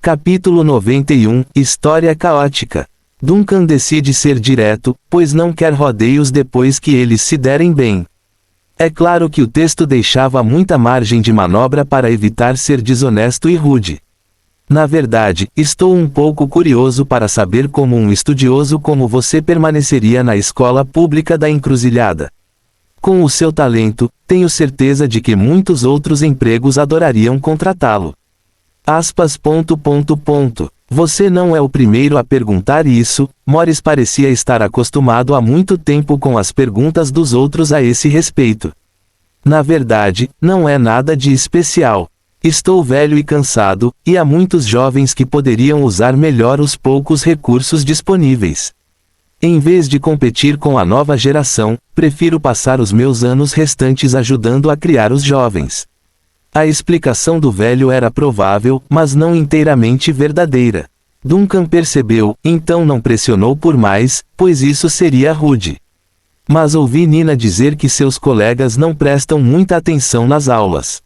Capítulo 91 – História caótica. Duncan decide ser direto, pois não quer rodeios depois que eles se derem bem. É claro que o texto deixava muita margem de manobra para evitar ser desonesto e rude. Na verdade, estou um pouco curioso para saber como um estudioso como você permaneceria na escola pública da encruzilhada. Com o seu talento, tenho certeza de que muitos outros empregos adorariam contratá-lo. Você não é o primeiro a perguntar isso. Morris parecia estar acostumado há muito tempo com as perguntas dos outros a esse respeito. Na verdade, não é nada de especial. Estou velho e cansado, e há muitos jovens que poderiam usar melhor os poucos recursos disponíveis. Em vez de competir com a nova geração, prefiro passar os meus anos restantes ajudando a criar os jovens. A explicação do velho era provável, mas não inteiramente verdadeira. Duncan percebeu, então não pressionou por mais, pois isso seria rude. Mas ouvi Nina dizer que seus colegas não prestam muita atenção nas aulas.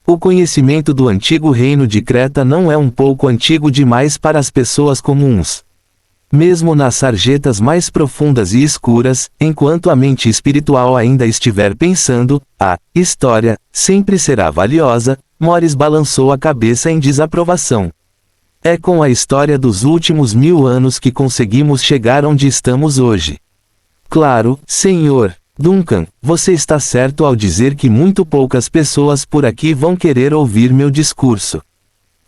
O conhecimento do antigo reino de Creta não é um pouco antigo demais para as pessoas comuns. Mesmo nas sarjetas mais profundas e escuras, enquanto a mente espiritual ainda estiver pensando, a história sempre será valiosa. Morris balançou a cabeça em desaprovação. É com a história dos últimos 1000 anos que conseguimos chegar onde estamos hoje. Claro, senhor Duncan, você está certo ao dizer que muito poucas pessoas por aqui vão querer ouvir meu discurso.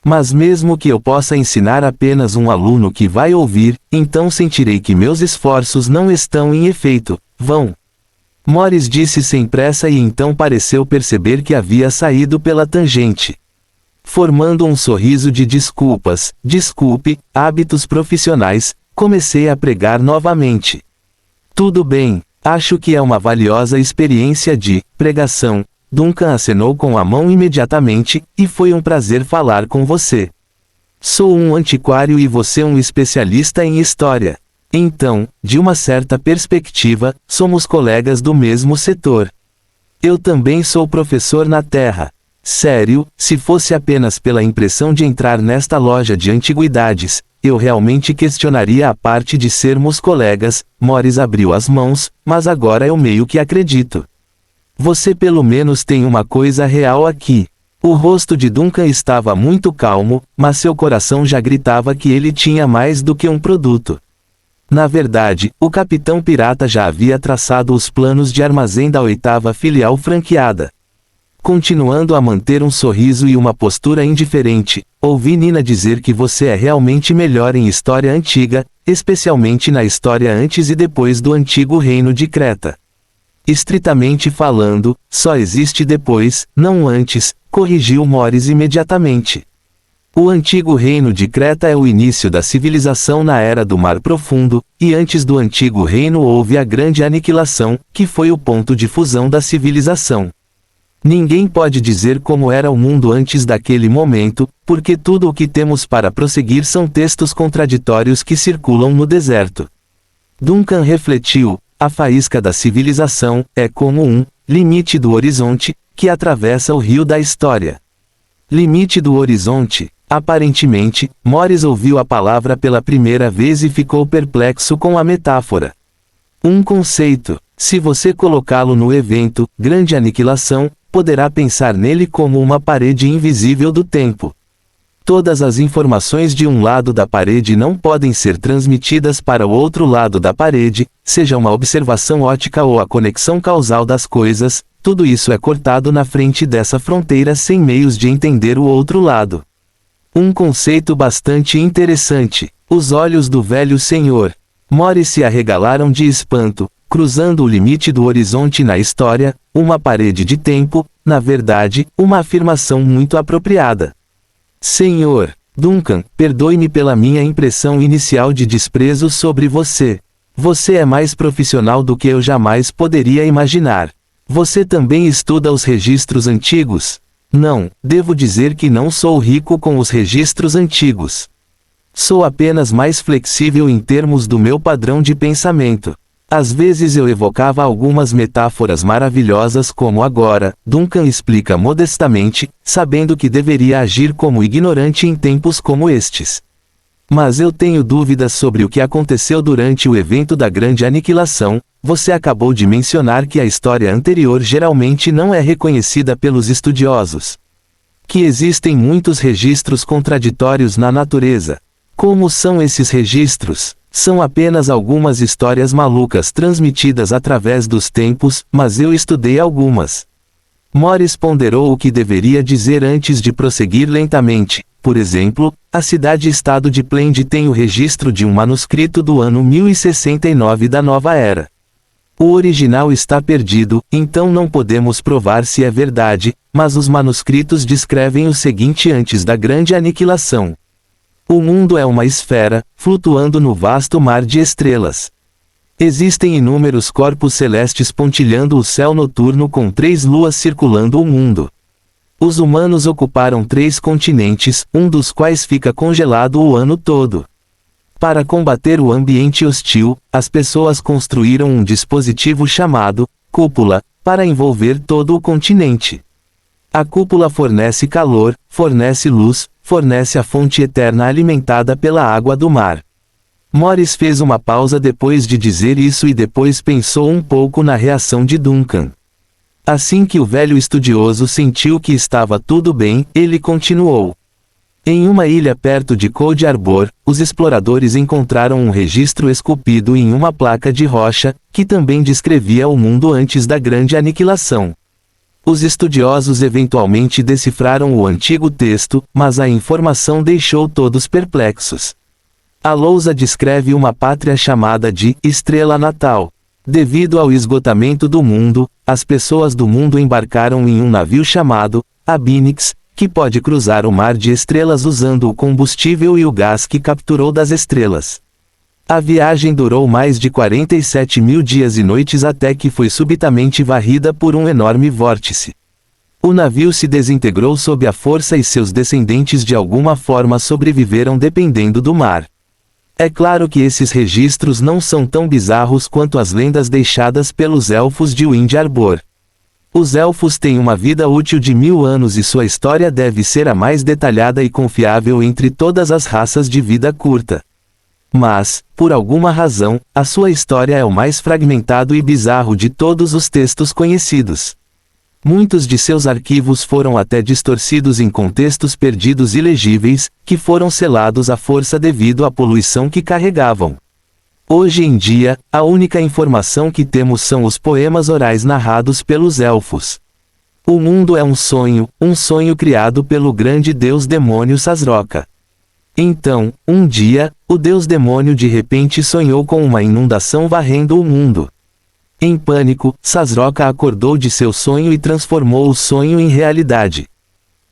Mas mesmo que eu possa ensinar apenas um aluno que vai ouvir, então sentirei que meus esforços não estão em efeito, vão. Morris disse sem pressa e então pareceu perceber que havia saído pela tangente. Formando um sorriso de desculpas, desculpe, hábitos profissionais, comecei a pregar novamente. Tudo bem, acho que é uma valiosa experiência de pregação. Duncan acenou com a mão imediatamente, e foi um prazer falar com você. Sou um antiquário e você um especialista em história. Então, de uma certa perspectiva, somos colegas do mesmo setor. Eu também sou professor na Terra. Sério, se fosse apenas pela impressão de entrar nesta loja de antiguidades, eu realmente questionaria a parte de sermos colegas. Morris abriu as mãos, mas agora eu meio que acredito. Você pelo menos tem uma coisa real aqui. O rosto de Duncan estava muito calmo, mas seu coração já gritava que ele tinha mais do que um produto. Na verdade, o capitão pirata já havia traçado os planos de armazém da 8ª filial franqueada. Continuando a manter um sorriso e uma postura indiferente, ouvi Nina dizer que você é realmente melhor em história antiga, especialmente na história antes e depois do antigo reino de Creta. Estritamente falando, só existe depois, não antes, corrigiu Morris imediatamente. O antigo reino de Creta é o início da civilização na Era do Mar Profundo, e antes do antigo reino houve a Grande Aniquilação, que foi o ponto de fusão da civilização. Ninguém pode dizer como era o mundo antes daquele momento, porque tudo o que temos para prosseguir são textos contraditórios que circulam no deserto. Duncan refletiu. A faísca da civilização é como um limite do horizonte, que atravessa o rio da história. Limite do horizonte. Aparentemente, Morris ouviu a palavra pela primeira vez e ficou perplexo com a metáfora. Um conceito. Se você colocá-lo no evento, Grande Aniquilação, poderá pensar nele como uma parede invisível do tempo. Todas as informações de um lado da parede não podem ser transmitidas para o outro lado da parede, seja uma observação ótica ou a conexão causal das coisas, tudo isso é cortado na frente dessa fronteira sem meios de entender o outro lado. Um conceito bastante interessante. Os olhos do velho senhor Morris se arregalaram de espanto, cruzando o limite do horizonte na história, uma parede de tempo, na verdade, uma afirmação muito apropriada. Senhor Duncan, perdoe-me pela minha impressão inicial de desprezo sobre você. Você é mais profissional do que eu jamais poderia imaginar. Você também estuda os registros antigos? Não, devo dizer que não sou rico com os registros antigos. Sou apenas mais flexível em termos do meu padrão de pensamento. Às vezes eu evocava algumas metáforas maravilhosas como agora, Duncan explica modestamente, sabendo que deveria agir como ignorante em tempos como estes. Mas eu tenho dúvidas sobre o que aconteceu durante o evento da Grande Aniquilação. Você acabou de mencionar que a história anterior geralmente não é reconhecida pelos estudiosos. Que existem muitos registros contraditórios na natureza. Como são esses registros? São apenas algumas histórias malucas transmitidas através dos tempos, mas eu estudei algumas. Morris ponderou o que deveria dizer antes de prosseguir lentamente. Por exemplo, a cidade-estado de Plende tem o registro de um manuscrito do ano 1069 da Nova Era. O original está perdido, então não podemos provar se é verdade, mas os manuscritos descrevem o seguinte antes da Grande Aniquilação. O mundo é uma esfera, flutuando no vasto mar de estrelas. Existem inúmeros corpos celestes pontilhando o céu noturno com 3 luas circulando o mundo. Os humanos ocuparam 3 continentes, um dos quais fica congelado o ano todo. Para combater o ambiente hostil, as pessoas construíram um dispositivo chamado cúpula, para envolver todo o continente. A cúpula fornece calor, fornece luz, fornece a fonte eterna alimentada pela água do mar. Morris fez uma pausa depois de dizer isso e depois pensou um pouco na reação de Duncan. Assim que o velho estudioso sentiu que estava tudo bem, ele continuou. Em uma ilha perto de Cold Harbor, os exploradores encontraram um registro esculpido em uma placa de rocha, que também descrevia o mundo antes da Grande Aniquilação. Os estudiosos eventualmente decifraram o antigo texto, mas a informação deixou todos perplexos. A lousa descreve uma pátria chamada de Estrela Natal. Devido ao esgotamento do mundo, as pessoas do mundo embarcaram em um navio chamado Abinix, que pode cruzar o mar de estrelas usando o combustível e o gás que capturou das estrelas. A viagem durou mais de 47 mil dias e noites até que foi subitamente varrida por um enorme vórtice. O navio se desintegrou sob a força e seus descendentes de alguma forma sobreviveram dependendo do mar. É claro que esses registros não são tão bizarros quanto as lendas deixadas pelos elfos de Wind Harbor. Os elfos têm uma vida útil de 1000 anos e sua história deve ser a mais detalhada e confiável entre todas as raças de vida curta. Mas, por alguma razão, a sua história é o mais fragmentado e bizarro de todos os textos conhecidos. Muitos de seus arquivos foram até distorcidos em contextos perdidos ilegíveis, que foram selados à força devido à poluição que carregavam. Hoje em dia, a única informação que temos são os poemas orais narrados pelos elfos. O mundo é um sonho criado pelo grande deus demônio Sazroka. Então, um dia, o deus demônio de repente sonhou com uma inundação varrendo o mundo. Em pânico, Sazroka acordou de seu sonho e transformou o sonho em realidade.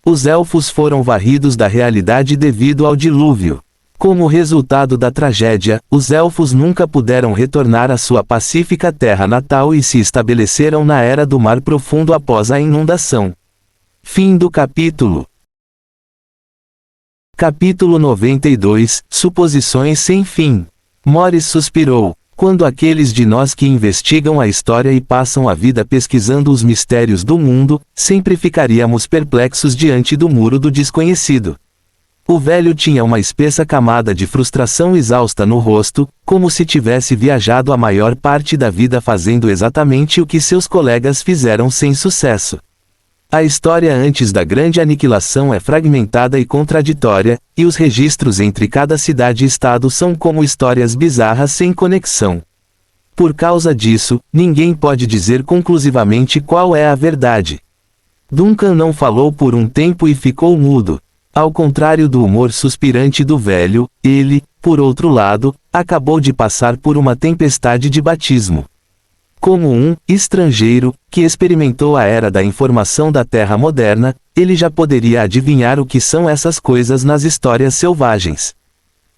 Os elfos foram varridos da realidade devido ao dilúvio. Como resultado da tragédia, os elfos nunca puderam retornar à sua pacífica terra natal e se estabeleceram na Era do Mar Profundo após a inundação. Fim do capítulo. Capítulo 92 – Suposições sem fim. Morris suspirou. Quando aqueles de nós que investigam a história e passam a vida pesquisando os mistérios do mundo, sempre ficaríamos perplexos diante do muro do desconhecido. O velho tinha uma espessa camada de frustração exausta no rosto, como se tivesse viajado a maior parte da vida fazendo exatamente o que seus colegas fizeram sem sucesso. A história antes da Grande Aniquilação é fragmentada e contraditória, e os registros entre cada cidade e estado são como histórias bizarras sem conexão. Por causa disso, ninguém pode dizer conclusivamente qual é a verdade. Duncan não falou por um tempo e ficou mudo. Ao contrário do humor suspirante do velho, ele, por outro lado, acabou de passar por uma tempestade de batismo. Como um estrangeiro que experimentou a era da informação da Terra moderna, ele já poderia adivinhar o que são essas coisas nas histórias selvagens.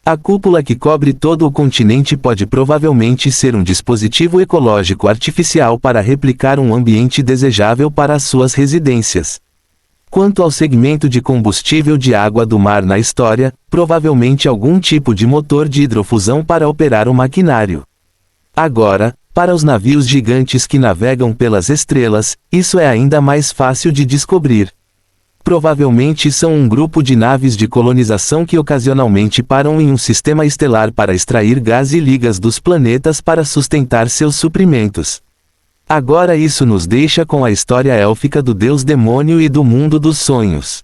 A cúpula que cobre todo o continente pode provavelmente ser um dispositivo ecológico artificial para replicar um ambiente desejável para as suas residências. Quanto ao segmento de combustível de água do mar na história, provavelmente algum tipo de motor de hidrofusão para operar o maquinário. Agora, Para os navios gigantes que navegam pelas estrelas, isso é ainda mais fácil de descobrir. Provavelmente são um grupo de naves de colonização que ocasionalmente param em um sistema estelar para extrair gás e ligas dos planetas para sustentar seus suprimentos. Agora isso nos deixa com a história élfica do deus demônio e do mundo dos sonhos.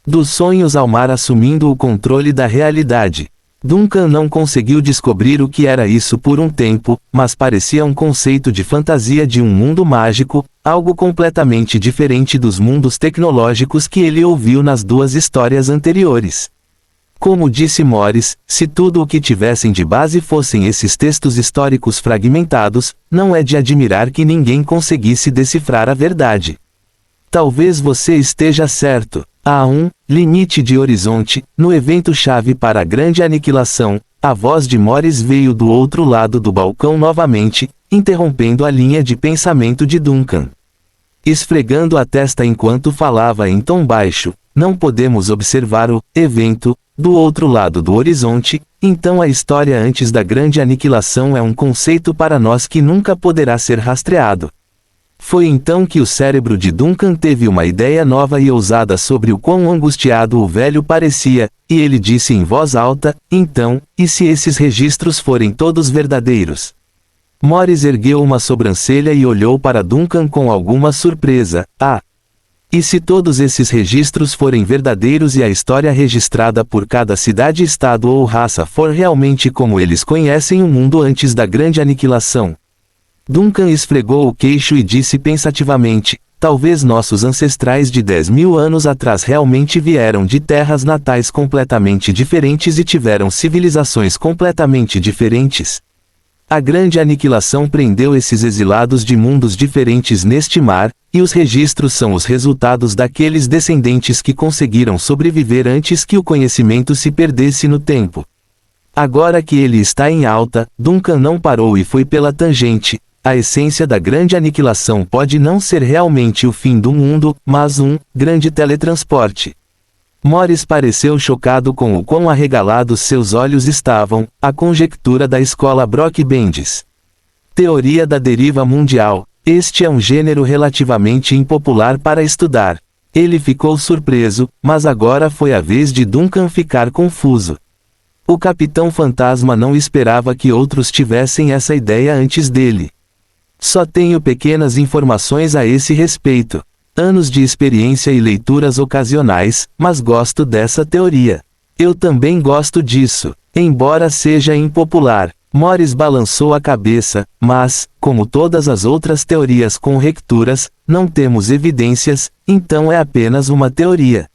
Dos sonhos ao mar assumindo o controle da realidade. Duncan não conseguiu descobrir o que era isso por um tempo, mas parecia um conceito de fantasia de um mundo mágico, algo completamente diferente dos mundos tecnológicos que ele ouviu nas duas histórias anteriores. Como disse Morris, se tudo o que tivessem de base fossem esses textos históricos fragmentados, não é de admirar que ninguém conseguisse decifrar a verdade. Talvez você esteja certo. Há um limite de horizonte. No evento-chave para a grande aniquilação, a voz de Morris veio do outro lado do balcão novamente, interrompendo a linha de pensamento de Duncan. Esfregando a testa enquanto falava em tom baixo, não podemos observar o evento do outro lado do horizonte, então a história antes da grande aniquilação é um conceito para nós que nunca poderá ser rastreado. Foi então que o cérebro de Duncan teve uma ideia nova e ousada sobre o quão angustiado o velho parecia, e ele disse em voz alta, então, e se esses registros forem todos verdadeiros? Morris ergueu uma sobrancelha e olhou para Duncan com alguma surpresa. Ah! E se todos esses registros forem verdadeiros e a história registrada por cada cidade, estado ou raça for realmente como eles conhecem o mundo antes da grande aniquilação? Duncan esfregou o queixo e disse pensativamente, talvez nossos ancestrais de 10.000 anos atrás realmente vieram de terras natais completamente diferentes e tiveram civilizações completamente diferentes. A grande aniquilação prendeu esses exilados de mundos diferentes neste mar, e os registros são os resultados daqueles descendentes que conseguiram sobreviver antes que o conhecimento se perdesse no tempo. Agora que ele está em alta, Duncan não parou e foi pela tangente. A essência da grande aniquilação pode não ser realmente o fim do mundo, mas um grande teletransporte. Morris pareceu chocado com o quão arregalados seus olhos estavam, a conjectura da escola Brock-Bendis. Teoria da deriva mundial. Este é um gênero relativamente impopular para estudar. Ele ficou surpreso, mas agora foi a vez de Duncan ficar confuso. O Capitão Fantasma não esperava que outros tivessem essa ideia antes dele. Só tenho pequenas informações a esse respeito. Anos de experiência e leituras ocasionais, mas gosto dessa teoria. Eu também gosto disso, embora seja impopular. Morris balançou a cabeça, mas, como todas as outras teorias conjecturas, não temos evidências, então é apenas uma teoria.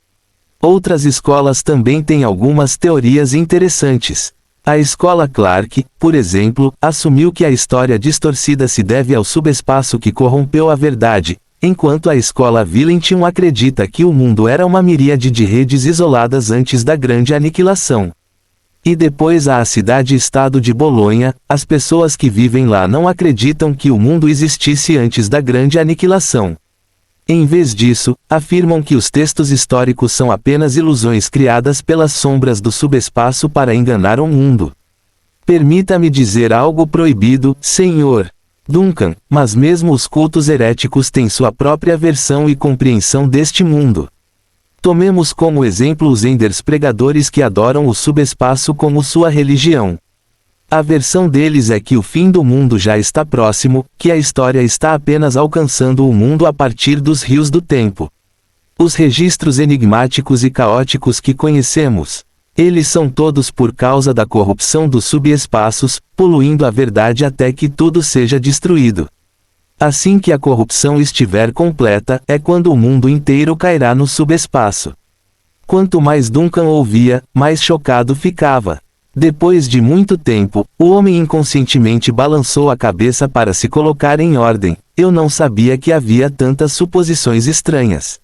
Outras escolas também têm algumas teorias interessantes. A escola Clark, por exemplo, assumiu que a história distorcida se deve ao subespaço que corrompeu a verdade, enquanto a escola Vilention acredita que o mundo era uma miríade de redes isoladas antes da grande aniquilação. E depois há a cidade-estado de Bolonha, as pessoas que vivem lá não acreditam que o mundo existisse antes da grande aniquilação. Em vez disso, afirmam que os textos históricos são apenas ilusões criadas pelas sombras do subespaço para enganar o mundo. Permita-me dizer algo proibido, Sr. Duncan, mas mesmo os cultos heréticos têm sua própria versão e compreensão deste mundo. Tomemos como exemplo os Enders pregadores que adoram o subespaço como sua religião. A versão deles é que o fim do mundo já está próximo, que a história está apenas alcançando o mundo a partir dos rios do tempo. Os registros enigmáticos e caóticos que conhecemos, eles são todos por causa da corrupção dos subespaços, poluindo a verdade até que tudo seja destruído. Assim que a corrupção estiver completa, é quando o mundo inteiro cairá no subespaço. Quanto mais Duncan ouvia, mais chocado ficava. Depois de muito tempo, o homem inconscientemente balançou a cabeça para se colocar em ordem. Eu não sabia que havia tantas suposições estranhas.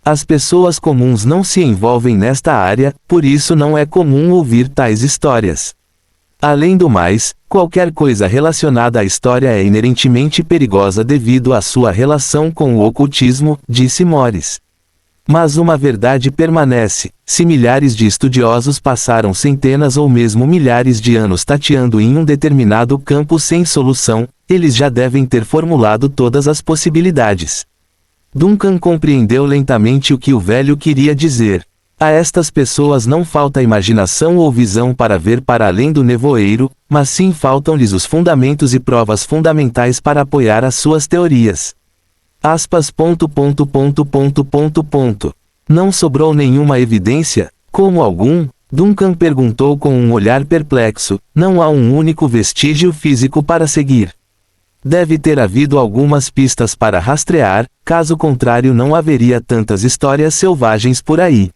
As pessoas comuns não se envolvem nesta área, por isso não é comum ouvir tais histórias. Além do mais, qualquer coisa relacionada à história é inerentemente perigosa devido à sua relação com o ocultismo, disse Morris. Mas uma verdade permanece: se milhares de estudiosos passaram centenas ou mesmo milhares de anos tateando em um determinado campo sem solução, eles já devem ter formulado todas as possibilidades. Duncan compreendeu lentamente o que o velho queria dizer. A estas pessoas não falta imaginação ou visão para ver para além do nevoeiro, mas sim faltam-lhes os fundamentos e provas fundamentais para apoiar as suas teorias. Aspas. Não sobrou nenhuma evidência? Como algum? Duncan perguntou com um olhar perplexo. Não há um único vestígio físico para seguir. Deve ter havido algumas pistas para rastrear, caso contrário não haveria tantas histórias selvagens por aí.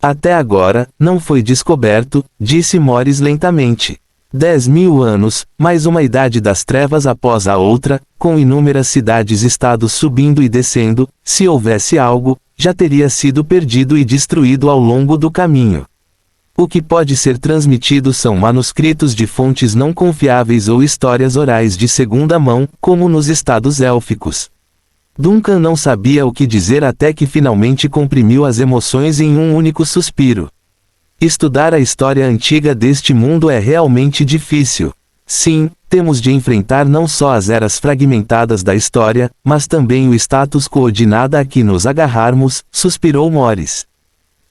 Até agora, não foi descoberto, disse Morris lentamente. 10.000 anos, mais uma idade das trevas após a outra, com inúmeras cidades-estados subindo e descendo, se houvesse algo, já teria sido perdido e destruído ao longo do caminho. O que pode ser transmitido são manuscritos de fontes não confiáveis ou histórias orais de segunda mão, como nos estados élficos. Duncan não sabia o que dizer até que finalmente comprimiu as emoções em um único suspiro. Estudar a história antiga deste mundo é realmente difícil. Sim, temos de enfrentar não só as eras fragmentadas da história, mas também o status quo de nada a que nos agarrarmos, suspirou Morris.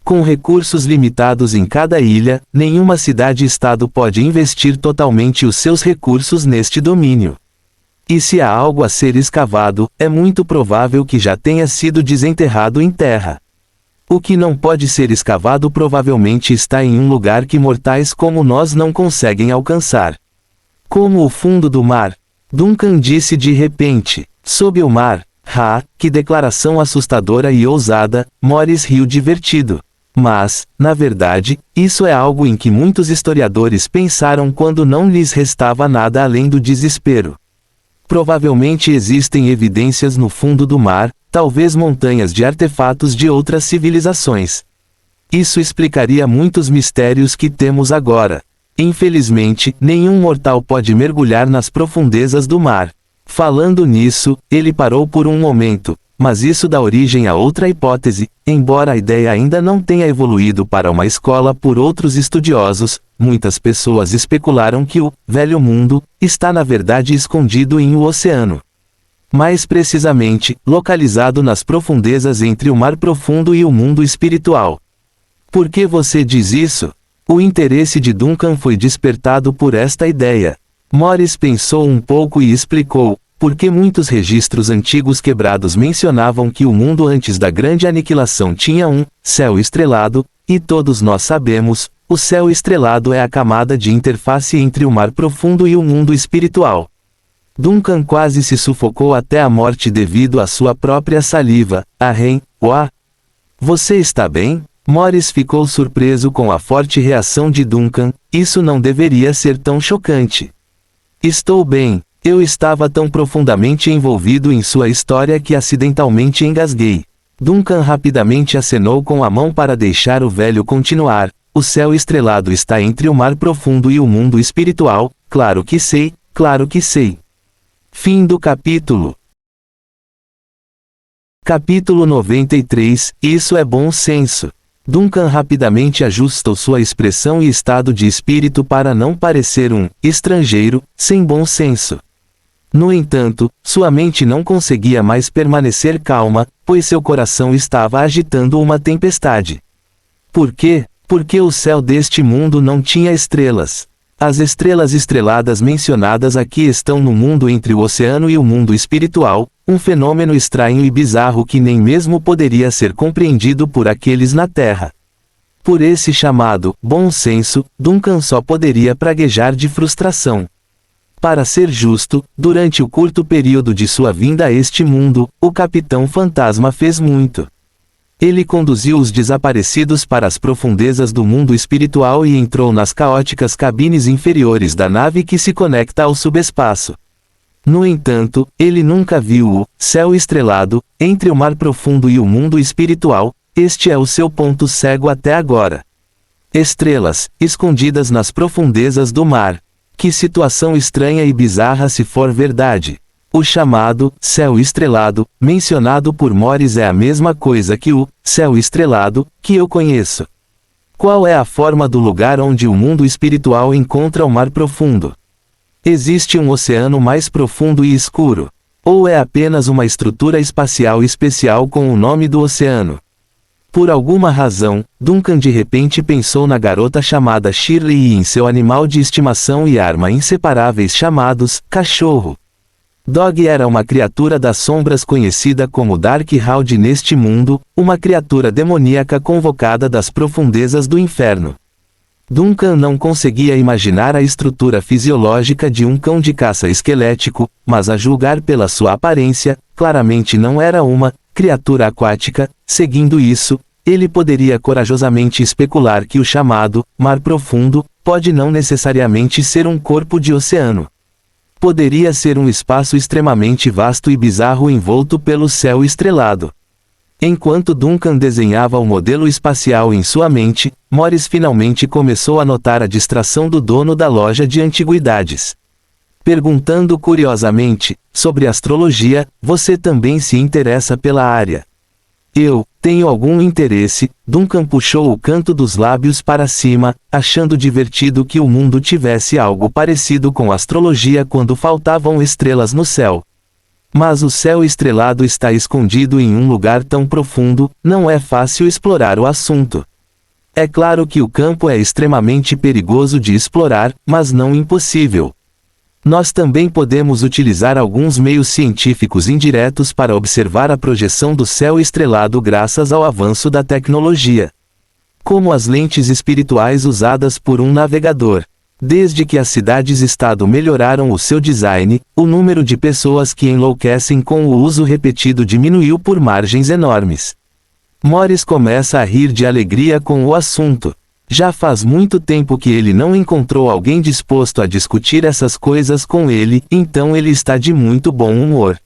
Com recursos limitados em cada ilha, nenhuma cidade-estado pode investir totalmente os seus recursos neste domínio. E se há algo a ser escavado, é muito provável que já tenha sido desenterrado em terra. O que não pode ser escavado provavelmente está em um lugar que mortais como nós não conseguem alcançar. Como o fundo do mar. Duncan disse de repente. Sob o mar. Que declaração assustadora e ousada, Morris riu divertido. Mas, na verdade, isso é algo em que muitos historiadores pensaram quando não lhes restava nada além do desespero. Provavelmente existem evidências no fundo do mar, talvez montanhas de artefatos de outras civilizações. Isso explicaria muitos mistérios que temos agora. Infelizmente, nenhum mortal pode mergulhar nas profundezas do mar. Falando nisso, ele parou por um momento. Mas isso dá origem a outra hipótese, embora a ideia ainda não tenha evoluído para uma escola por outros estudiosos, muitas pessoas especularam que o Velho Mundo está na verdade escondido em um oceano. Mais precisamente, localizado nas profundezas entre o mar profundo e o mundo espiritual. Por que você diz isso? O interesse de Duncan foi despertado por esta ideia. Morris pensou um pouco e explicou. Porque muitos registros antigos quebrados mencionavam que o mundo antes da grande aniquilação tinha um céu estrelado, e todos nós sabemos, o céu estrelado é a camada de interface entre o mar profundo e o mundo espiritual. Duncan quase se sufocou até a morte devido à sua própria saliva. Você está bem? Morris ficou surpreso com a forte reação de Duncan. Isso não deveria ser tão chocante. Estou bem. Eu estava tão profundamente envolvido em sua história que acidentalmente engasguei. Duncan rapidamente acenou com a mão para deixar o velho continuar. O céu estrelado está entre o mar profundo e o mundo espiritual, claro que sei, claro que sei. Fim do capítulo. Capítulo 93, Isso é bom senso. Duncan rapidamente ajustou sua expressão e estado de espírito para não parecer um estrangeiro, sem bom senso. No entanto, sua mente não conseguia mais permanecer calma, pois seu coração estava agitando uma tempestade. Por quê? Porque o céu deste mundo não tinha estrelas. As estrelas estreladas mencionadas aqui estão no mundo entre o oceano e o mundo espiritual, um fenômeno estranho e bizarro que nem mesmo poderia ser compreendido por aqueles na Terra. Por esse chamado bom senso, Duncan só poderia praguejar de frustração. Para ser justo, durante o curto período de sua vinda a este mundo, o Capitão Fantasma fez muito. Ele conduziu os desaparecidos para as profundezas do mundo espiritual e entrou nas caóticas cabines inferiores da nave que se conecta ao subespaço. No entanto, ele nunca viu o céu estrelado, entre o mar profundo e o mundo espiritual. Este é o seu ponto cego até agora. Estrelas, escondidas nas profundezas do mar. Que situação estranha e bizarra se for verdade. O chamado céu estrelado, mencionado por Morris é a mesma coisa que o céu estrelado que eu conheço. Qual é a forma do lugar onde o mundo espiritual encontra o mar profundo? Existe um oceano mais profundo e escuro? Ou é apenas uma estrutura espacial especial com o nome do oceano? Por alguma razão, Duncan de repente pensou na garota chamada Shirley e em seu animal de estimação e arma inseparáveis chamados cachorro. Dog era uma criatura das sombras conhecida como Darkhound neste mundo, uma criatura demoníaca convocada das profundezas do inferno. Duncan não conseguia imaginar a estrutura fisiológica de um cão de caça esquelético, mas a julgar pela sua aparência, claramente não era uma criatura aquática. Seguindo isso, ele poderia corajosamente especular que o chamado mar profundo pode não necessariamente ser um corpo de oceano. Poderia ser um espaço extremamente vasto e bizarro envolto pelo céu estrelado. Enquanto Duncan desenhava o modelo espacial em sua mente, Morris finalmente começou a notar a distração do dono da loja de antiguidades. Perguntando curiosamente sobre astrologia, você também se interessa pela área? Eu tenho algum interesse. Duncan puxou o canto dos lábios para cima, achando divertido que o mundo tivesse algo parecido com astrologia quando faltavam estrelas no céu. Mas o céu estrelado está escondido em um lugar tão profundo, não é fácil explorar o assunto. É claro que o campo é extremamente perigoso de explorar, mas não impossível. Nós também podemos utilizar alguns meios científicos indiretos para observar a projeção do céu estrelado graças ao avanço da tecnologia. Como as lentes espirituais usadas por um navegador. Desde que as cidades-estado melhoraram o seu design, o número de pessoas que enlouquecem com o uso repetido diminuiu por margens enormes. Morris começa a rir de alegria com o assunto. Já faz muito tempo que ele não encontrou alguém disposto a discutir essas coisas com ele, então ele está de muito bom humor.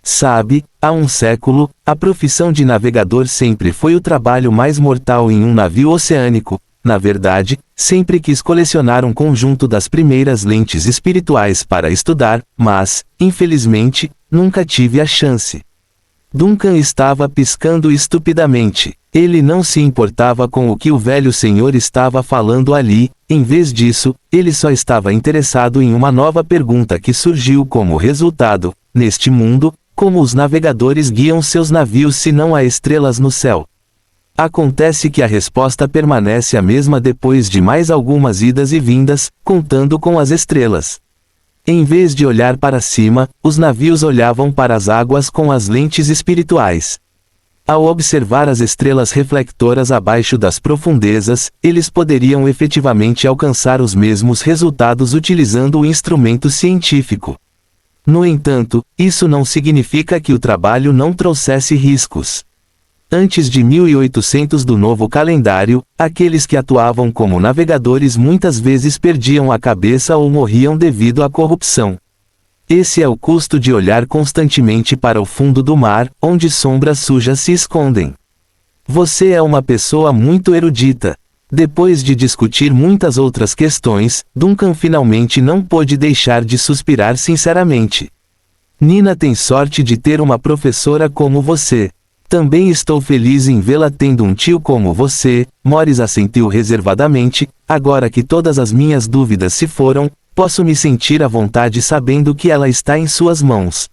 Sabe, há um século, a profissão de navegador sempre foi o trabalho mais mortal em um navio oceânico. Na verdade, sempre quis colecionar um conjunto das primeiras lentes espirituais para estudar, mas, infelizmente, nunca tive a chance. Duncan estava piscando estupidamente. Ele não se importava com o que o velho senhor estava falando ali. Em vez disso, ele só estava interessado em uma nova pergunta que surgiu como resultado: neste mundo, como os navegadores guiam seus navios se não há estrelas no céu? Acontece que a resposta permanece a mesma depois de mais algumas idas e vindas, contando com as estrelas. Em vez de olhar para cima, os navios olhavam para as águas com as lentes espirituais. Ao observar as estrelas reflectoras abaixo das profundezas, eles poderiam efetivamente alcançar os mesmos resultados utilizando o instrumento científico. No entanto, isso não significa que o trabalho não trouxesse riscos. Antes de 1800 do novo calendário, aqueles que atuavam como navegadores muitas vezes perdiam a cabeça ou morriam devido à corrupção. Esse é o custo de olhar constantemente para o fundo do mar, onde sombras sujas se escondem. Você é uma pessoa muito erudita. Depois de discutir muitas outras questões, Duncan finalmente não pôde deixar de suspirar sinceramente. Nina tem sorte de ter uma professora como você. Também estou feliz em vê-la tendo um tio como você. Morris assentiu reservadamente. Agora que todas as minhas dúvidas se foram, posso me sentir à vontade sabendo que ela está em suas mãos.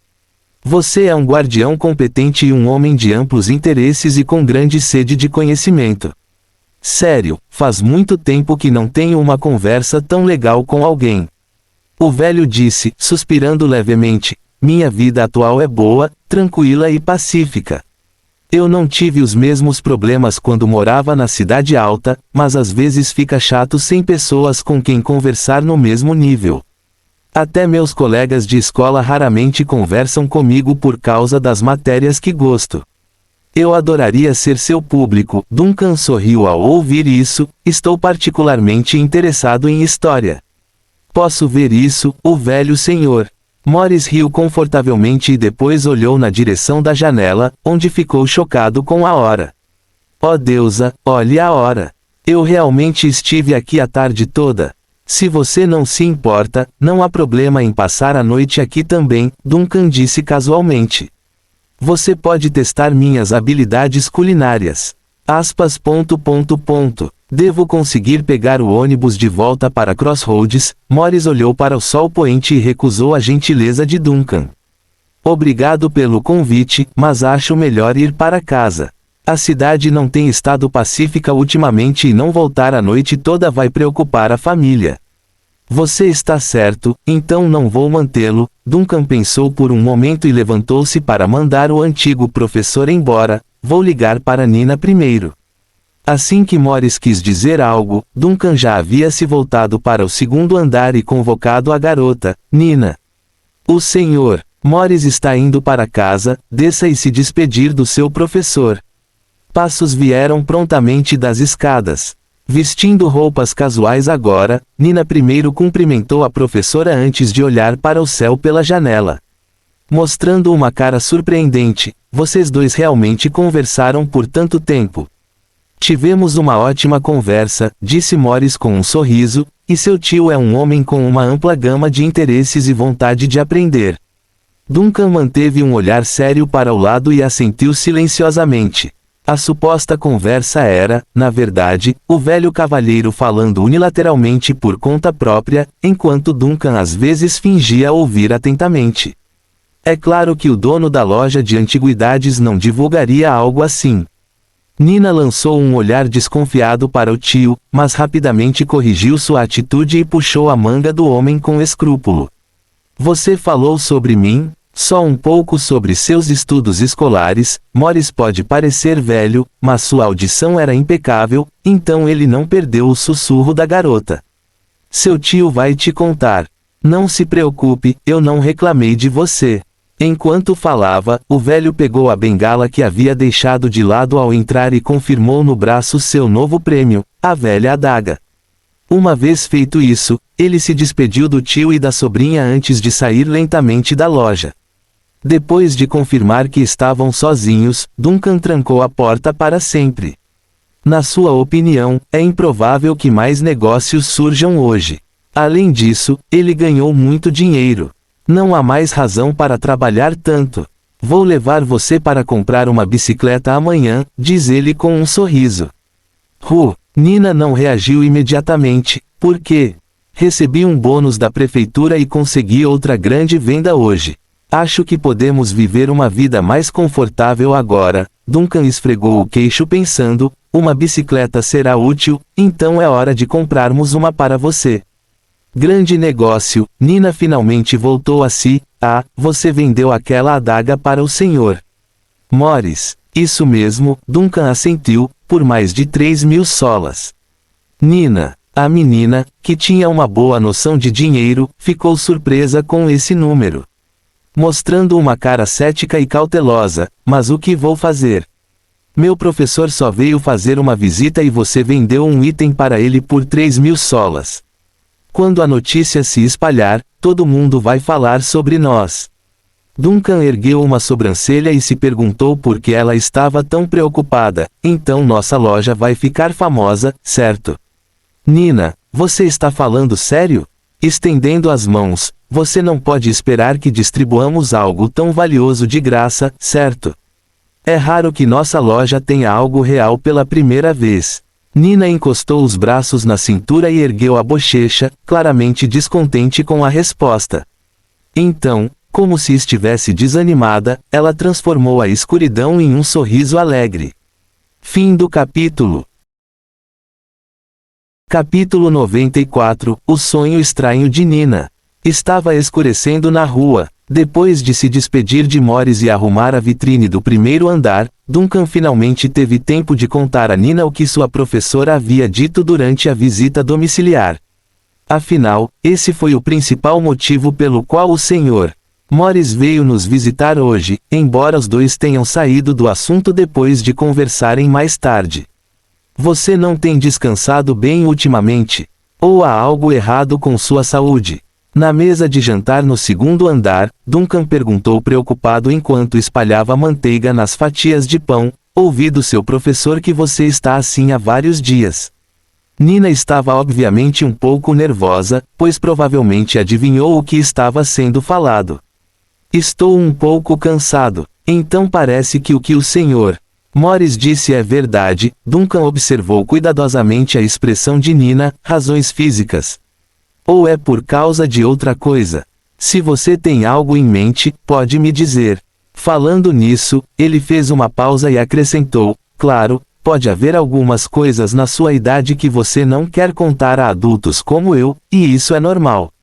Você é um guardião competente e um homem de amplos interesses e com grande sede de conhecimento. Sério, faz muito tempo que não tenho uma conversa tão legal com alguém. O velho disse, suspirando levemente: minha vida atual é boa, tranquila e pacífica. Eu não tive os mesmos problemas quando morava na cidade alta, mas às vezes fica chato sem pessoas com quem conversar no mesmo nível. Até meus colegas de escola raramente conversam comigo por causa das matérias que gosto. Eu adoraria ser seu público. Duncan sorriu ao ouvir isso. Estou particularmente interessado em história. Posso ver isso, o velho senhor. Morris riu confortavelmente e depois olhou na direção da janela, onde ficou chocado com a hora. Oh deusa, olhe a hora. Eu realmente estive aqui a tarde toda. Se você não se importa, não há problema em passar a noite aqui também, Duncan disse casualmente. Você pode testar minhas habilidades culinárias. Devo conseguir pegar o ônibus de volta para Crossroads. Morris olhou para o sol poente e recusou a gentileza de Duncan. Obrigado pelo convite, mas acho melhor ir para casa. A cidade não tem estado pacífica ultimamente e não voltar a noite toda vai preocupar a família. Você está certo, então não vou mantê-lo. Duncan pensou por um momento e levantou-se para mandar o antigo professor embora. Vou ligar para Nina primeiro. Assim que Morris quis dizer algo, Duncan já havia se voltado para o segundo andar e convocado a garota. Nina. O senhor. Morris está indo para casa, desça e se despedir do seu professor. Passos vieram prontamente das escadas. Vestindo roupas casuais agora, Nina primeiro cumprimentou a professora antes de olhar para o céu pela janela. Mostrando uma cara surpreendente, vocês dois realmente conversaram por tanto tempo. Tivemos uma ótima conversa, disse Morris com um sorriso, e seu tio é um homem com uma ampla gama de interesses e vontade de aprender. Duncan manteve um olhar sério para o lado e assentiu silenciosamente. A suposta conversa era, na verdade, o velho cavalheiro falando unilateralmente por conta própria, enquanto Duncan às vezes fingia ouvir atentamente. É claro que o dono da loja de antiguidades não divulgaria algo assim. Nina lançou um olhar desconfiado para o tio, mas rapidamente corrigiu sua atitude e puxou a manga do homem com escrúpulo. Você falou sobre mim? Só um pouco sobre seus estudos escolares. Morris pode parecer velho, mas sua audição era impecável, então ele não perdeu o sussurro da garota. Seu tio vai te contar. Não se preocupe, eu não reclamei de você. Enquanto falava, o velho pegou a bengala que havia deixado de lado ao entrar e confirmou no braço seu novo prêmio, a velha adaga. Uma vez feito isso, ele se despediu do tio e da sobrinha antes de sair lentamente da loja. Depois de confirmar que estavam sozinhos, Duncan trancou a porta para sempre. Na sua opinião, é improvável que mais negócios surjam hoje. Além disso, ele ganhou muito dinheiro. Não há mais razão para trabalhar tanto. Vou levar você para comprar uma bicicleta amanhã, diz ele com um sorriso. Nina não reagiu imediatamente. Por quê? Recebi um bônus da prefeitura e consegui outra grande venda hoje. Acho que podemos viver uma vida mais confortável agora. Duncan esfregou o queixo pensando, uma bicicleta será útil, então é hora de comprarmos uma para você. Grande negócio. Nina finalmente voltou a si. Você vendeu aquela adaga para o senhor Morris. Isso mesmo, Duncan assentiu, por mais de 3.000 solas. Nina, a menina, que tinha uma boa noção de dinheiro, ficou surpresa com esse número. Mostrando uma cara cética e cautelosa, mas o que vou fazer? Meu professor só veio fazer uma visita e você vendeu um item para ele por 3.000 solas. Quando a notícia se espalhar, todo mundo vai falar sobre nós. Duncan ergueu uma sobrancelha e se perguntou por que ela estava tão preocupada. Então nossa loja vai ficar famosa, certo? Nina, você está falando sério? Estendendo as mãos, você não pode esperar que distribuamos algo tão valioso de graça, certo? É raro que nossa loja tenha algo real pela primeira vez. Nina encostou os braços na cintura e ergueu a bochecha, claramente descontente com a resposta. Então, como se estivesse desanimada, ela transformou a escuridão em um sorriso alegre. Fim do capítulo. Capítulo 94 – O sonho estranho de Nina. Estava escurecendo na rua. Depois de se despedir de Morris e arrumar a vitrine do primeiro andar, Duncan finalmente teve tempo de contar a Nina o que sua professora havia dito durante a visita domiciliar. Afinal, esse foi o principal motivo pelo qual o Sr. Morris veio nos visitar hoje, embora os dois tenham saído do assunto depois de conversarem mais tarde. Você não tem descansado bem ultimamente? Ou há algo errado com sua saúde? Na mesa de jantar no segundo andar, Duncan perguntou preocupado enquanto espalhava manteiga nas fatias de pão. Ouvi do seu professor que você está assim há vários dias. Nina estava obviamente um pouco nervosa, pois provavelmente adivinhou o que estava sendo falado. Estou um pouco cansado. Então parece que o Sr. Morris disse é verdade. Duncan observou cuidadosamente a expressão de Nina, razões físicas. Ou é por causa de outra coisa? Se você tem algo em mente, pode me dizer. Falando nisso, ele fez uma pausa e acrescentou, claro, pode haver algumas coisas na sua idade que você não quer contar a adultos como eu, e isso é normal.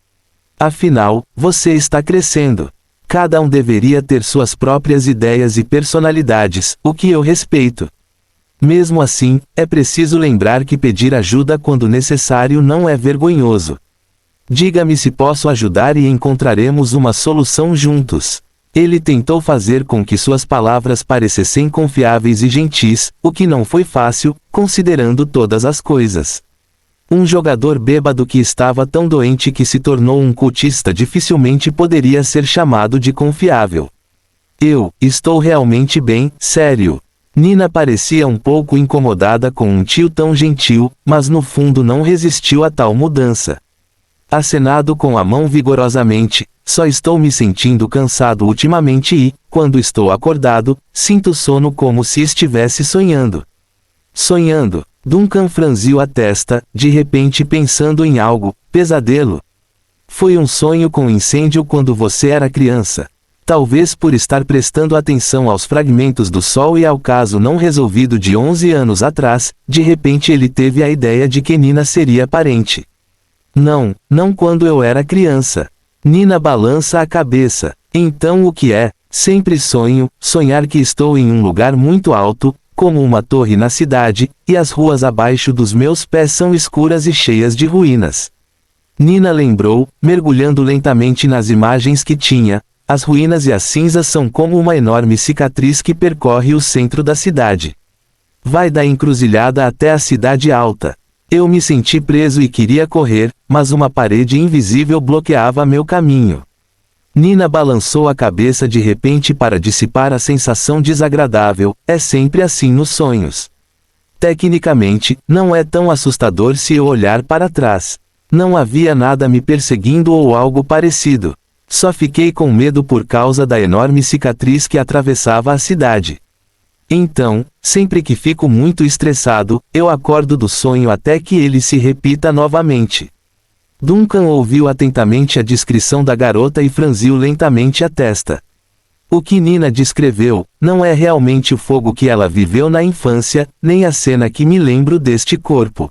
Afinal, você está crescendo. Cada um deveria ter suas próprias ideias e personalidades, o que eu respeito. Mesmo assim, é preciso lembrar que pedir ajuda quando necessário não é vergonhoso. Diga-me se posso ajudar e encontraremos uma solução juntos. Ele tentou fazer com que suas palavras parecessem confiáveis e gentis, o que não foi fácil, considerando todas as coisas. Um jogador bêbado que estava tão doente que se tornou um cultista dificilmente poderia ser chamado de confiável. Eu estou realmente bem, sério. Nina parecia um pouco incomodada com um tio tão gentil, mas no fundo não resistiu a tal mudança. Acenado com a mão vigorosamente, só estou me sentindo cansado ultimamente e, quando estou acordado, sinto sono como se estivesse sonhando. Sonhando. Duncan franziu a testa, de repente pensando em algo, pesadelo. Foi um sonho com incêndio quando você era criança. Talvez por estar prestando atenção aos fragmentos do sol e ao caso não resolvido de 11 anos atrás, de repente ele teve a ideia de que Nina seria parente. Não quando eu era criança. Nina balança a cabeça. Então o que é? Sempre sonhar que estou em um lugar muito alto, como uma torre na cidade, e as ruas abaixo dos meus pés são escuras e cheias de ruínas. Nina lembrou, mergulhando lentamente nas imagens que tinha, as ruínas e as cinzas são como uma enorme cicatriz que percorre o centro da cidade. Vai da encruzilhada até a cidade alta. Eu me senti preso e queria correr, mas uma parede invisível bloqueava meu caminho. Nina balançou a cabeça de repente para dissipar a sensação desagradável, é sempre assim nos sonhos. Tecnicamente, não é tão assustador se eu olhar para trás. Não havia nada me perseguindo ou algo parecido. Só fiquei com medo por causa da enorme cicatriz que atravessava a cidade. Então, sempre que fico muito estressado, eu acordo do sonho até que ele se repita novamente. Duncan ouviu atentamente a descrição da garota e franziu lentamente a testa. O que Nina descreveu, não é realmente o fogo que ela viveu na infância, nem a cena que me lembro deste corpo.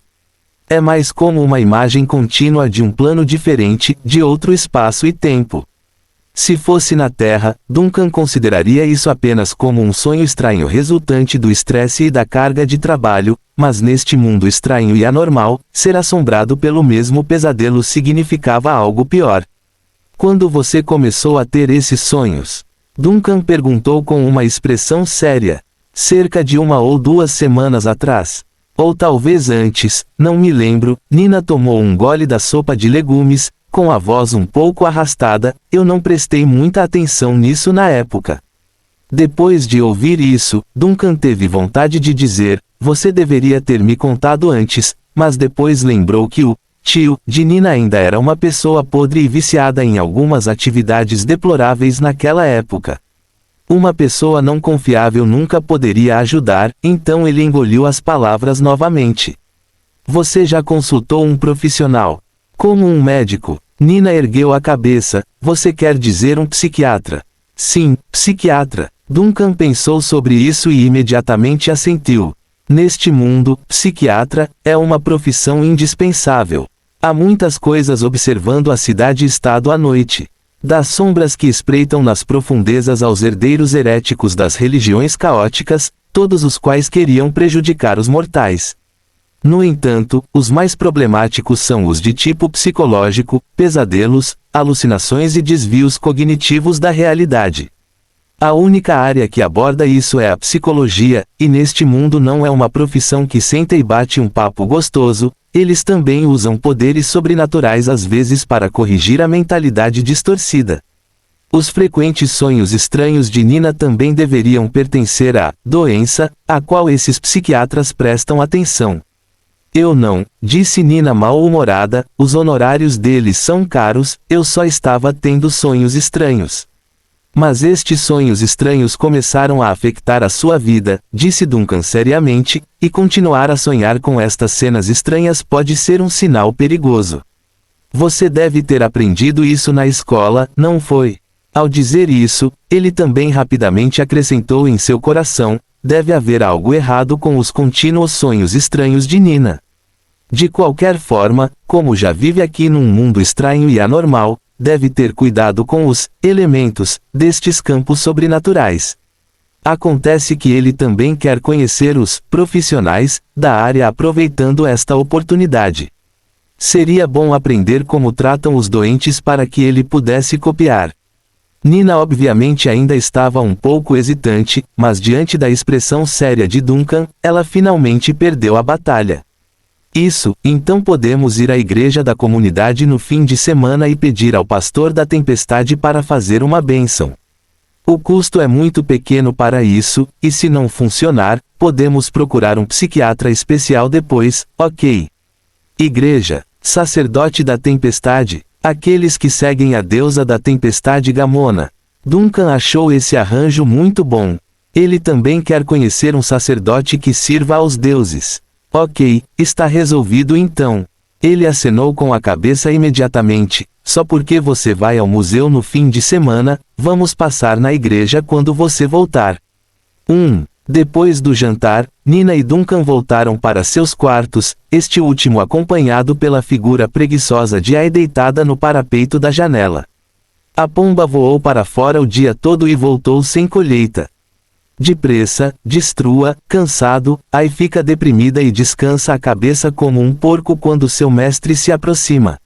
É mais como uma imagem contínua de um plano diferente, de outro espaço e tempo. Se fosse na Terra, Duncan consideraria isso apenas como um sonho estranho resultante do estresse e da carga de trabalho, mas neste mundo estranho e anormal, ser assombrado pelo mesmo pesadelo significava algo pior. Quando você começou a ter esses sonhos? Duncan perguntou com uma expressão séria. Cerca de 1 ou 2 semanas atrás. Ou talvez antes, não me lembro. Nina tomou um gole da sopa de legumes, com a voz um pouco arrastada, eu não prestei muita atenção nisso na época. Depois de ouvir isso, Duncan teve vontade de dizer, você deveria ter me contado antes, mas depois lembrou que o tio de Nina ainda era uma pessoa podre e viciada em algumas atividades deploráveis naquela época. Uma pessoa não confiável nunca poderia ajudar, então ele engoliu as palavras novamente. Você já consultou um profissional? Como um médico? Nina ergueu a cabeça. Você quer dizer um psiquiatra? Sim, psiquiatra. Duncan pensou sobre isso e imediatamente assentiu. Neste mundo, psiquiatra é uma profissão indispensável. Há muitas coisas observando a cidade-estado à noite. Das sombras que espreitam nas profundezas aos herdeiros heréticos das religiões caóticas, todos os quais queriam prejudicar os mortais. No entanto, os mais problemáticos são os de tipo psicológico, pesadelos, alucinações e desvios cognitivos da realidade. A única área que aborda isso é a psicologia, e neste mundo não é uma profissão que senta e bate um papo gostoso, eles também usam poderes sobrenaturais às vezes para corrigir a mentalidade distorcida. Os frequentes sonhos estranhos de Nina também deveriam pertencer à doença, a qual esses psiquiatras prestam atenção. Eu não, disse Nina mal-humorada, os honorários deles são caros, eu só estava tendo sonhos estranhos. Mas estes sonhos estranhos começaram a afetar a sua vida, disse Duncan seriamente, e continuar a sonhar com estas cenas estranhas pode ser um sinal perigoso. Você deve ter aprendido isso na escola, não foi? Ao dizer isso, ele também rapidamente acrescentou em seu coração, deve haver algo errado com os contínuos sonhos estranhos de Nina. De qualquer forma, como já vive aqui num mundo estranho e anormal, deve ter cuidado com os elementos destes campos sobrenaturais. Acontece que ele também quer conhecer os profissionais da área aproveitando esta oportunidade. Seria bom aprender como tratam os doentes para que ele pudesse copiar. Nina obviamente ainda estava um pouco hesitante, mas diante da expressão séria de Duncan, ela finalmente perdeu a batalha. Isso, então podemos ir à igreja da comunidade no fim de semana e pedir ao pastor da tempestade para fazer uma bênção. O custo é muito pequeno para isso, e se não funcionar, podemos procurar um psiquiatra especial depois, ok? Igreja, sacerdote da tempestade, aqueles que seguem a deusa da tempestade Gamona. Duncan achou esse arranjo muito bom. Ele também quer conhecer um sacerdote que sirva aos deuses. Ok, está resolvido então. Ele acenou com a cabeça imediatamente. Só porque você vai ao museu no fim de semana, vamos passar na igreja quando você voltar. Depois do jantar, Nina e Duncan voltaram para seus quartos, este último acompanhado pela figura preguiçosa de Ai deitada no parapeito da janela. A pomba voou para fora o dia todo e voltou sem colheita. Depressa, destrua, cansado, Ai fica deprimida e descansa a cabeça como um porco quando seu mestre se aproxima.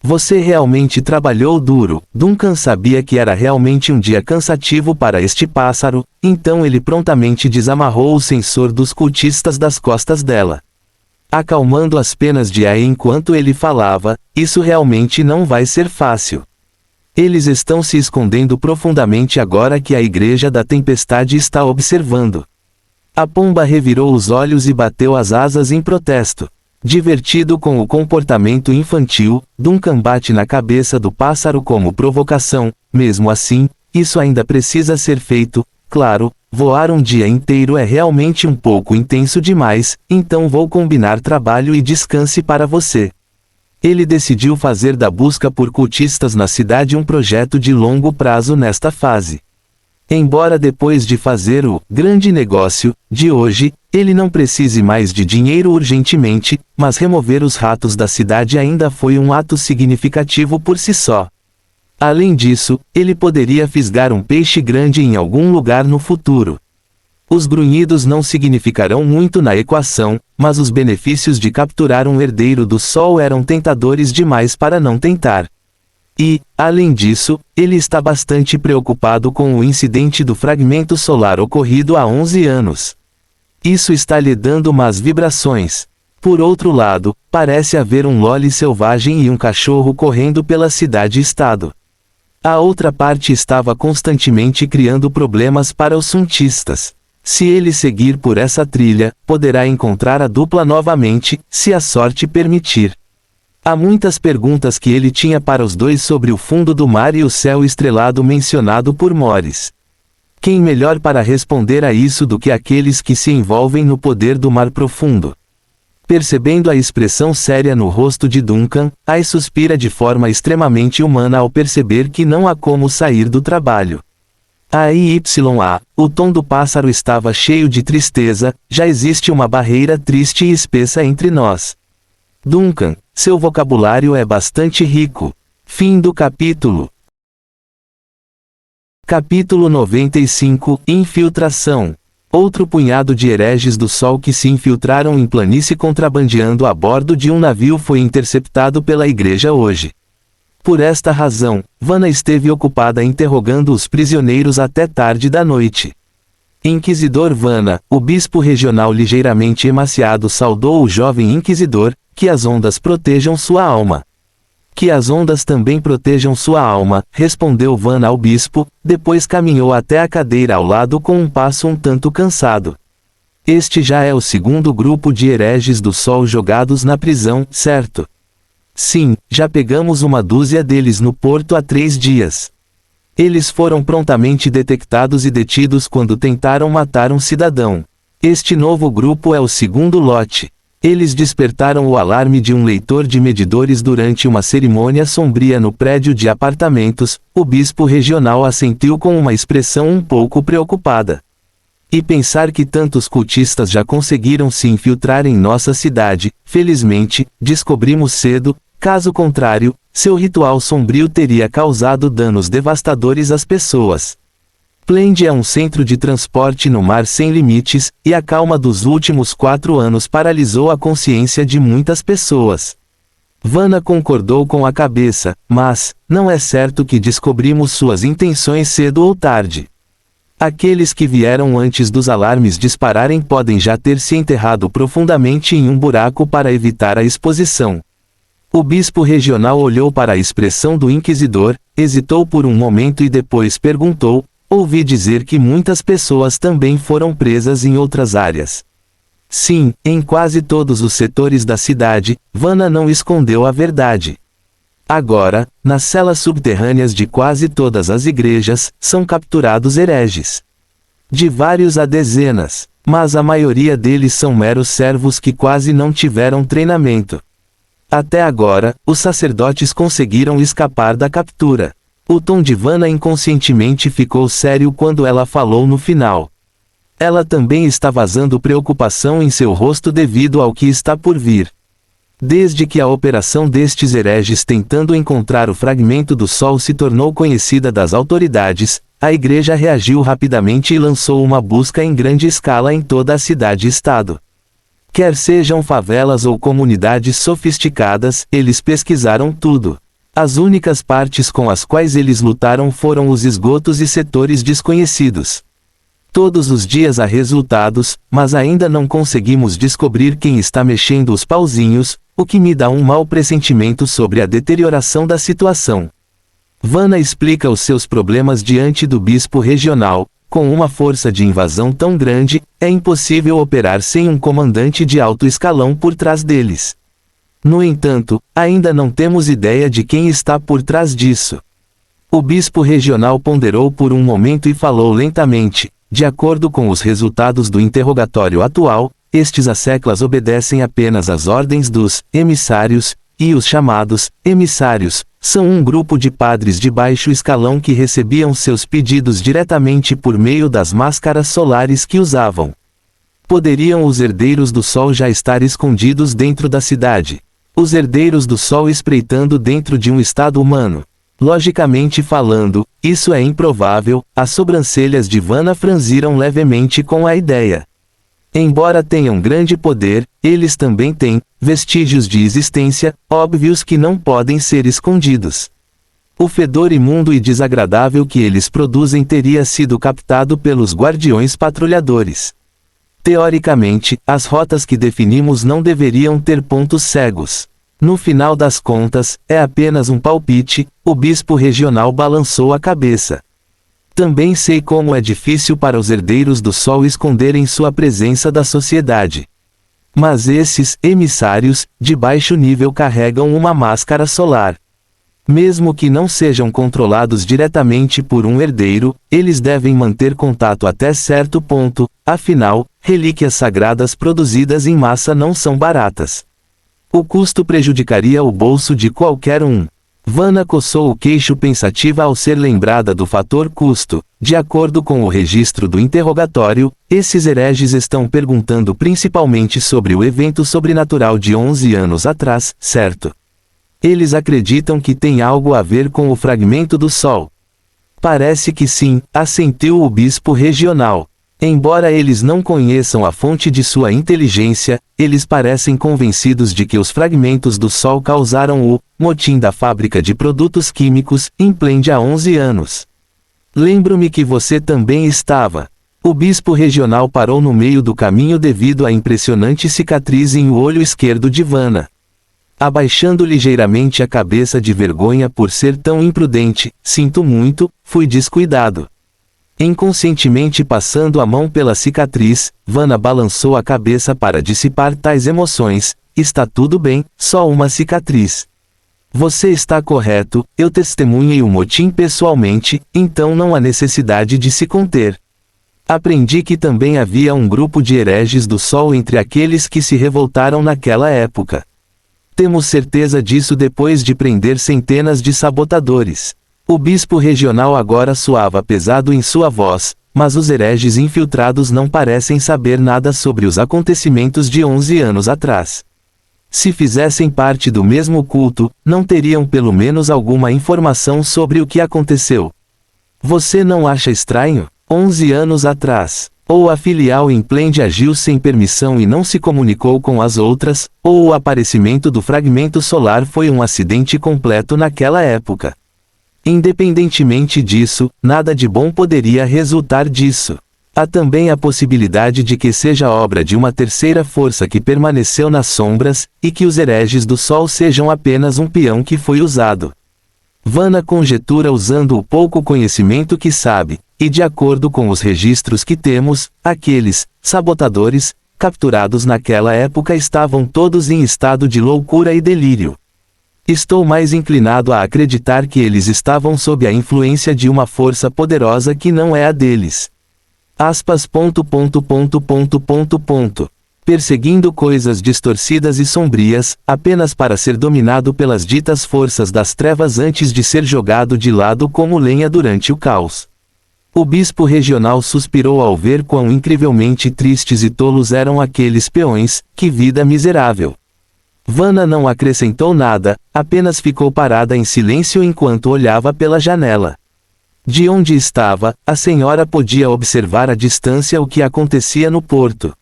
Você realmente trabalhou duro. Duncan sabia que era realmente um dia cansativo para este pássaro, então ele prontamente desamarrou o sensor dos cultistas das costas dela. Acalmando as penas de Ai enquanto ele falava, isso realmente não vai ser fácil. Eles estão se escondendo profundamente agora que a igreja da tempestade está observando. A pomba revirou os olhos e bateu as asas em protesto. Divertido com o comportamento infantil, Duncan bate na cabeça do pássaro como provocação. Mesmo assim, isso ainda precisa ser feito. Claro, voar um dia inteiro é realmente um pouco intenso demais, então vou combinar trabalho e descanse para você. Ele decidiu fazer da busca por cultistas na cidade um projeto de longo prazo nesta fase. Embora depois de fazer o grande negócio de hoje, ele não precise mais de dinheiro urgentemente, mas remover os ratos da cidade ainda foi um ato significativo por si só. Além disso, ele poderia fisgar um peixe grande em algum lugar no futuro. Os grunhidos não significarão muito na equação, mas os benefícios de capturar um herdeiro do Sol eram tentadores demais para não tentar. E, além disso, ele está bastante preocupado com o incidente do fragmento solar ocorrido há 11 anos. Isso está lhe dando más vibrações. Por outro lado, parece haver um loli selvagem e um cachorro correndo pela cidade-estado. A outra parte estava constantemente criando problemas para os suntistas. Se ele seguir por essa trilha, poderá encontrar a dupla novamente, se a sorte permitir. Há muitas perguntas que ele tinha para os dois sobre o fundo do mar e o céu estrelado mencionado por Morris. Quem melhor para responder a isso do que aqueles que se envolvem no poder do mar profundo? Percebendo a expressão séria no rosto de Duncan, Ai suspira de forma extremamente humana ao perceber que não há como sair do trabalho. O tom do pássaro estava cheio de tristeza, já existe uma barreira triste e espessa entre nós. Duncan, seu vocabulário é bastante rico. Fim do capítulo. Capítulo 95, Infiltração. Outro punhado de hereges do Sol que se infiltraram em planície contrabandeando a bordo de um navio foi interceptado pela igreja hoje. Por esta razão, Vanna esteve ocupada interrogando os prisioneiros até tarde da noite. Inquisidor Vanna, o bispo regional ligeiramente emaciado saudou o jovem inquisidor, que as ondas protejam sua alma. Que as ondas também protejam sua alma, respondeu Vanna ao bispo, depois caminhou até a cadeira ao lado com um passo um tanto cansado. Este já é o segundo grupo de hereges do Sol jogados na prisão, certo? Sim, já pegamos uma dúzia deles no porto há 3 dias. Eles foram prontamente detectados e detidos quando tentaram matar um cidadão. Este novo grupo é o segundo lote. Eles despertaram o alarme de um leitor de medidores durante uma cerimônia sombria no prédio de apartamentos. O bispo regional assentiu com uma expressão um pouco preocupada. E pensar que tantos cultistas já conseguiram se infiltrar em nossa cidade, felizmente, descobrimos cedo, caso contrário, seu ritual sombrio teria causado danos devastadores às pessoas. Plende é um centro de transporte no mar sem limites, e a calma dos últimos 4 anos paralisou a consciência de muitas pessoas. Vanna concordou com a cabeça, mas, não é certo que descobrimos suas intenções cedo ou tarde. Aqueles que vieram antes dos alarmes dispararem podem já ter se enterrado profundamente em um buraco para evitar a exposição. O bispo regional olhou para a expressão do inquisidor, hesitou por um momento e depois perguntou: ouvi dizer que muitas pessoas também foram presas em outras áreas. Sim, em quase todos os setores da cidade. Vanna não escondeu a verdade. Agora, nas celas subterrâneas de quase todas as igrejas, são capturados hereges. De vários a dezenas, mas a maioria deles são meros servos que quase não tiveram treinamento. Até agora, os sacerdotes conseguiram escapar da captura. O tom de Vanna inconscientemente ficou sério quando ela falou no final. Ela também está vazando preocupação em seu rosto devido ao que está por vir. Desde que a operação destes hereges tentando encontrar o fragmento do Sol se tornou conhecida das autoridades, a igreja reagiu rapidamente e lançou uma busca em grande escala em toda a cidade-estado. Quer sejam favelas ou comunidades sofisticadas, eles pesquisaram tudo. As únicas partes com as quais eles lutaram foram os esgotos e setores desconhecidos. Todos os dias há resultados, mas ainda não conseguimos descobrir quem está mexendo os pauzinhos, o que me dá um mau pressentimento sobre a deterioração da situação. Vanna explica os seus problemas diante do bispo regional. Com uma força de invasão tão grande, é impossível operar sem um comandante de alto escalão por trás deles. No entanto, ainda não temos ideia de quem está por trás disso. O bispo regional ponderou por um momento e falou lentamente: de acordo com os resultados do interrogatório atual, estes asseclas obedecem apenas às ordens dos emissários, e os chamados emissários são um grupo de padres de baixo escalão que recebiam seus pedidos diretamente por meio das máscaras solares que usavam. Poderiam os herdeiros do Sol já estar escondidos dentro da cidade? Os herdeiros do Sol espreitando dentro de um estado humano? Logicamente falando, isso é improvável. As sobrancelhas de Vanna franziram levemente com a ideia. Embora tenham grande poder, eles também têm vestígios de existência, óbvios que não podem ser escondidos. O fedor imundo e desagradável que eles produzem teria sido captado pelos guardiões patrulhadores. Teoricamente, as rotas que definimos não deveriam ter pontos cegos. No final das contas, é apenas um palpite. O bispo regional balançou a cabeça. Também sei como é difícil para os herdeiros do Sol esconderem sua presença da sociedade. Mas esses emissários, de baixo nível, carregam uma máscara solar. Mesmo que não sejam controlados diretamente por um herdeiro, eles devem manter contato até certo ponto. Afinal, relíquias sagradas produzidas em massa não são baratas. O custo prejudicaria o bolso de qualquer um. Vanna coçou o queixo pensativa ao ser lembrada do fator custo. De acordo com o registro do interrogatório, esses hereges estão perguntando principalmente sobre o evento sobrenatural de 11 anos atrás, certo? Eles acreditam que tem algo a ver com o fragmento do Sol. Parece que sim, assentiu o bispo regional. Embora eles não conheçam a fonte de sua inteligência, eles parecem convencidos de que os fragmentos do Sol causaram o motim da fábrica de produtos químicos em Plende há 11 anos. Lembro-me que você também estava. O bispo regional parou no meio do caminho devido à impressionante cicatriz em o olho esquerdo de Vanna. Abaixando ligeiramente a cabeça de vergonha por ser tão imprudente, sinto muito, fui descuidado. Inconscientemente passando a mão pela cicatriz, Vanna balançou a cabeça para dissipar tais emoções. Está tudo bem, só uma cicatriz. Você está correto, eu testemunhei o motim pessoalmente, então não há necessidade de se conter. Aprendi que também havia um grupo de hereges do Sol entre aqueles que se revoltaram naquela época. Temos certeza disso depois de prender centenas de sabotadores. O bispo regional agora soava pesado em sua voz, mas os hereges infiltrados não parecem saber nada sobre os acontecimentos de 11 anos atrás. Se fizessem parte do mesmo culto, não teriam pelo menos alguma informação sobre o que aconteceu. Você não acha estranho? 11 anos atrás, ou a filial em Plende agiu sem permissão e não se comunicou com as outras, ou o aparecimento do fragmento solar foi um acidente completo naquela época. Independentemente disso, nada de bom poderia resultar disso. Há também a possibilidade de que seja obra de uma terceira força que permaneceu nas sombras, e que os hereges do Sol sejam apenas um peão que foi usado. Vanna conjetura usando o pouco conhecimento que sabe, e de acordo com os registros que temos, aqueles sabotadores capturados naquela época estavam todos em estado de loucura e delírio. Estou mais inclinado a acreditar que eles estavam sob a influência de uma força poderosa que não é a deles. Perseguindo coisas distorcidas e sombrias, apenas para ser dominado pelas ditas forças das trevas antes de ser jogado de lado como lenha durante o caos. O bispo regional suspirou ao ver quão incrivelmente tristes e tolos eram aqueles peões, que vida miserável. Vanna não acrescentou nada, apenas ficou parada em silêncio enquanto olhava pela janela. De onde estava, a senhora podia observar à distância o que acontecia no porto.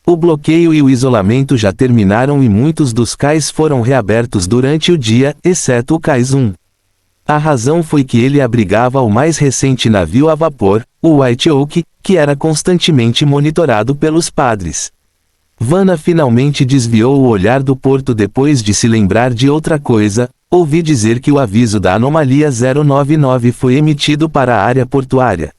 O bloqueio e o isolamento já terminaram e muitos dos cais foram reabertos durante o dia, exceto o cais 1. A razão foi que ele abrigava o mais recente navio a vapor, o White Oak, que era constantemente monitorado pelos padres. Vanna finalmente desviou o olhar do porto depois de se lembrar de outra coisa. Ouvi dizer que o aviso da anomalia 099 foi emitido para a área portuária.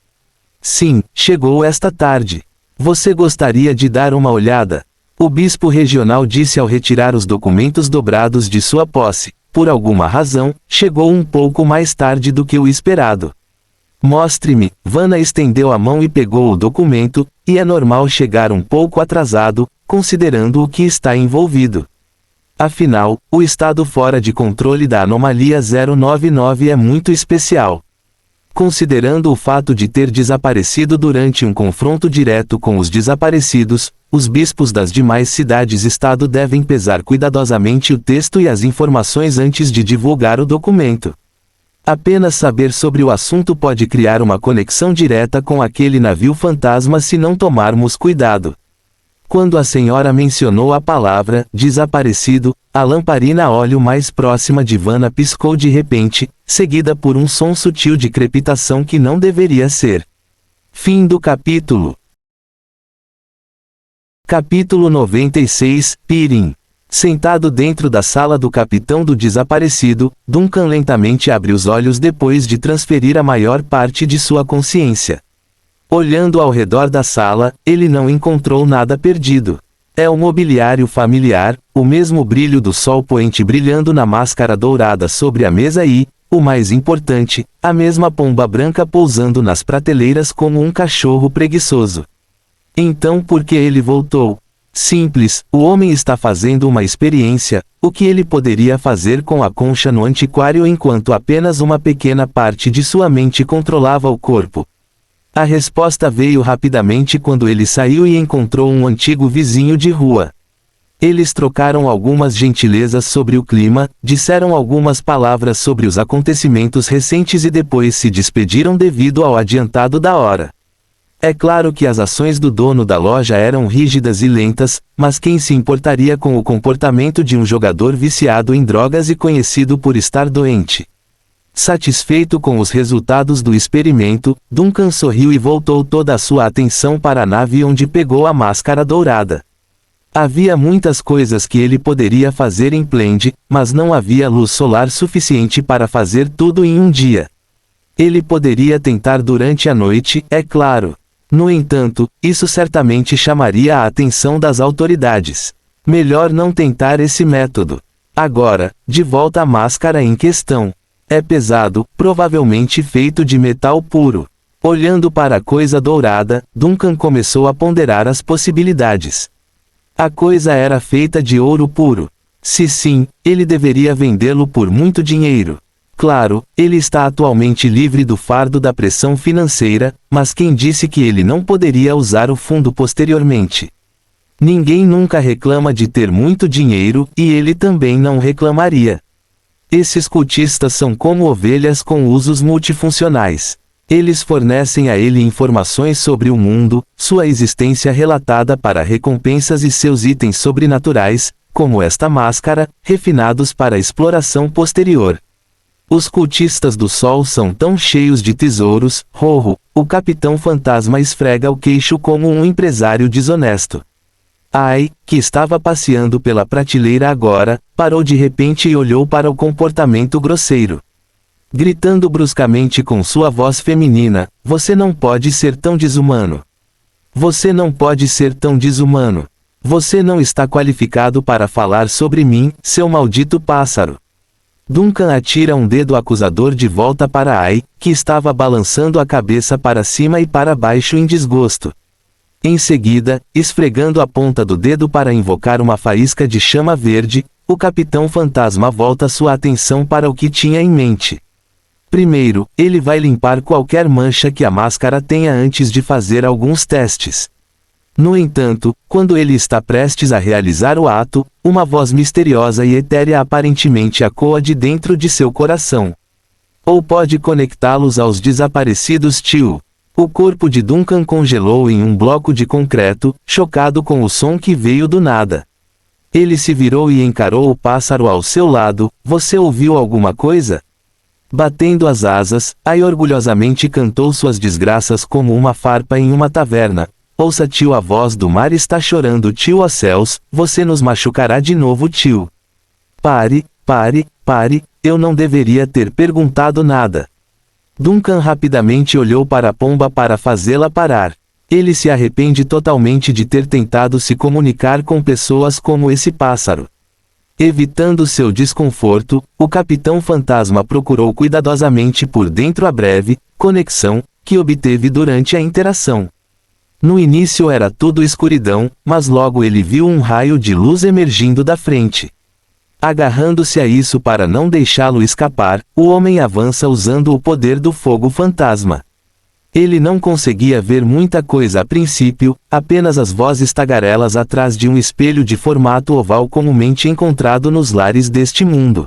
Sim, chegou esta tarde. Você gostaria de dar uma olhada? O bispo regional disse ao retirar os documentos dobrados de sua posse. Por alguma razão, chegou um pouco mais tarde do que o esperado. Mostre-me. Vanna estendeu a mão e pegou o documento, e é normal chegar um pouco atrasado, considerando o que está envolvido. Afinal, o estado fora de controle da anomalia 099 é muito especial. Considerando o fato de ter desaparecido durante um confronto direto com os desaparecidos, os bispos das demais cidades-estado devem pesar cuidadosamente o texto e as informações antes de divulgar o documento. Apenas saber sobre o assunto pode criar uma conexão direta com aquele navio fantasma se não tomarmos cuidado. Quando a senhora mencionou a palavra desaparecido, a lamparina a óleo mais próxima de Vanna piscou de repente, seguida por um som sutil de crepitação que não deveria ser. Fim do capítulo. Capítulo 96, Pirin. Sentado dentro da sala do capitão do desaparecido, Duncan lentamente abre os olhos depois de transferir a maior parte de sua consciência. Olhando ao redor da sala, ele não encontrou nada perdido. É o mobiliário familiar, o mesmo brilho do sol poente brilhando na máscara dourada sobre a mesa e, o mais importante, a mesma pomba branca pousando nas prateleiras como um cachorro preguiçoso. Então por que ele voltou? Simples, o homem está fazendo uma experiência. O que ele poderia fazer com a concha no antiquário enquanto apenas uma pequena parte de sua mente controlava o corpo? A resposta veio rapidamente quando ele saiu e encontrou um antigo vizinho de rua. Eles trocaram algumas gentilezas sobre o clima, disseram algumas palavras sobre os acontecimentos recentes e depois se despediram devido ao adiantado da hora. É claro que as ações do dono da loja eram rígidas e lentas, mas quem se importaria com o comportamento de um jogador viciado em drogas e conhecido por estar doente? Satisfeito com os resultados do experimento, Duncan sorriu e voltou toda a sua atenção para a nave onde pegou a máscara dourada. Havia muitas coisas que ele poderia fazer em Plende, mas não havia luz solar suficiente para fazer tudo em um dia. Ele poderia tentar durante a noite, é claro. No entanto, isso certamente chamaria a atenção das autoridades. Melhor não tentar esse método. Agora, de volta à máscara em questão. É pesado, provavelmente feito de metal puro. Olhando para a coisa dourada, Duncan começou a ponderar as possibilidades. A coisa era feita de ouro puro. Se sim, ele deveria vendê-lo por muito dinheiro. Claro, ele está atualmente livre do fardo da pressão financeira, mas quem disse que ele não poderia usar o fundo posteriormente? Ninguém nunca reclama de ter muito dinheiro, e ele também não reclamaria. Esses cultistas são como ovelhas com usos multifuncionais. Eles fornecem a ele informações sobre o mundo, sua existência relatada para recompensas e seus itens sobrenaturais, como esta máscara, refinados para exploração posterior. Os cultistas do sol são tão cheios de tesouros, o Capitão Fantasma esfrega o queixo como um empresário desonesto. Ai, que estava passeando pela prateleira agora, parou de repente e olhou para o comportamento grosseiro. Gritando bruscamente com sua voz feminina, você não pode ser tão desumano. Você não pode ser tão desumano. Você não está qualificado para falar sobre mim, seu maldito pássaro. Duncan atira um dedo acusador de volta para Ai, que estava balançando a cabeça para cima e para baixo em desgosto. Em seguida, esfregando a ponta do dedo para invocar uma faísca de chama verde, o Capitão Fantasma volta sua atenção para o que tinha em mente. Primeiro, ele vai limpar qualquer mancha que a máscara tenha antes de fazer alguns testes. No entanto, quando ele está prestes a realizar o ato, uma voz misteriosa e etérea aparentemente ecoa de dentro de seu coração. Ou pode conectá-los aos desaparecidos tio. O corpo de Duncan congelou em um bloco de concreto, chocado com o som que veio do nada. Ele se virou e encarou o pássaro ao seu lado. Você ouviu alguma coisa? Batendo as asas, Ai orgulhosamente cantou suas desgraças como uma farpa em uma taverna. Ouça tio, a voz do mar está chorando tio, ó céus, você nos machucará de novo tio. Pare, eu não deveria ter perguntado nada. Duncan rapidamente olhou para a pomba para fazê-la parar. Ele se arrepende totalmente de ter tentado se comunicar com pessoas como esse pássaro. Evitando seu desconforto, o Capitão Fantasma procurou cuidadosamente por dentro a breve conexão que obteve durante a interação. No início era tudo escuridão, mas logo ele viu um raio de luz emergindo da frente. Agarrando-se a isso para não deixá-lo escapar, o homem avança usando o poder do fogo fantasma. Ele não conseguia ver muita coisa a princípio, apenas as vozes tagarelas atrás de um espelho de formato oval comumente encontrado nos lares deste mundo.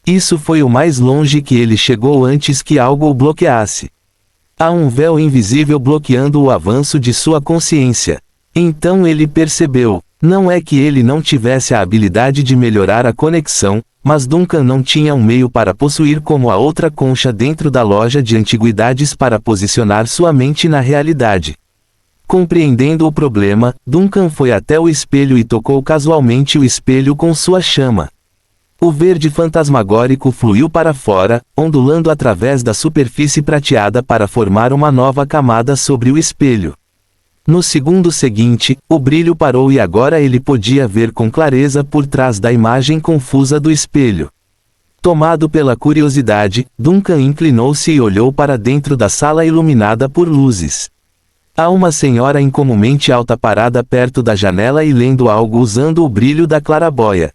Isso foi o mais longe que ele chegou antes que algo o bloqueasse. Há um véu invisível bloqueando o avanço de sua consciência. Então ele percebeu. Não é que ele não tivesse a habilidade de melhorar a conexão, mas Duncan não tinha um meio para possuir como a outra concha dentro da loja de antiguidades para posicionar sua mente na realidade. Compreendendo o problema, Duncan foi até o espelho e tocou casualmente o espelho com sua chama. O verde fantasmagórico fluiu para fora, ondulando através da superfície prateada para formar uma nova camada sobre o espelho. No segundo seguinte, o brilho parou e agora ele podia ver com clareza por trás da imagem confusa do espelho. Tomado pela curiosidade, Duncan inclinou-se e olhou para dentro da sala iluminada por luzes. Há uma senhora incomumente alta parada perto da janela e lendo algo usando o brilho da claraboia.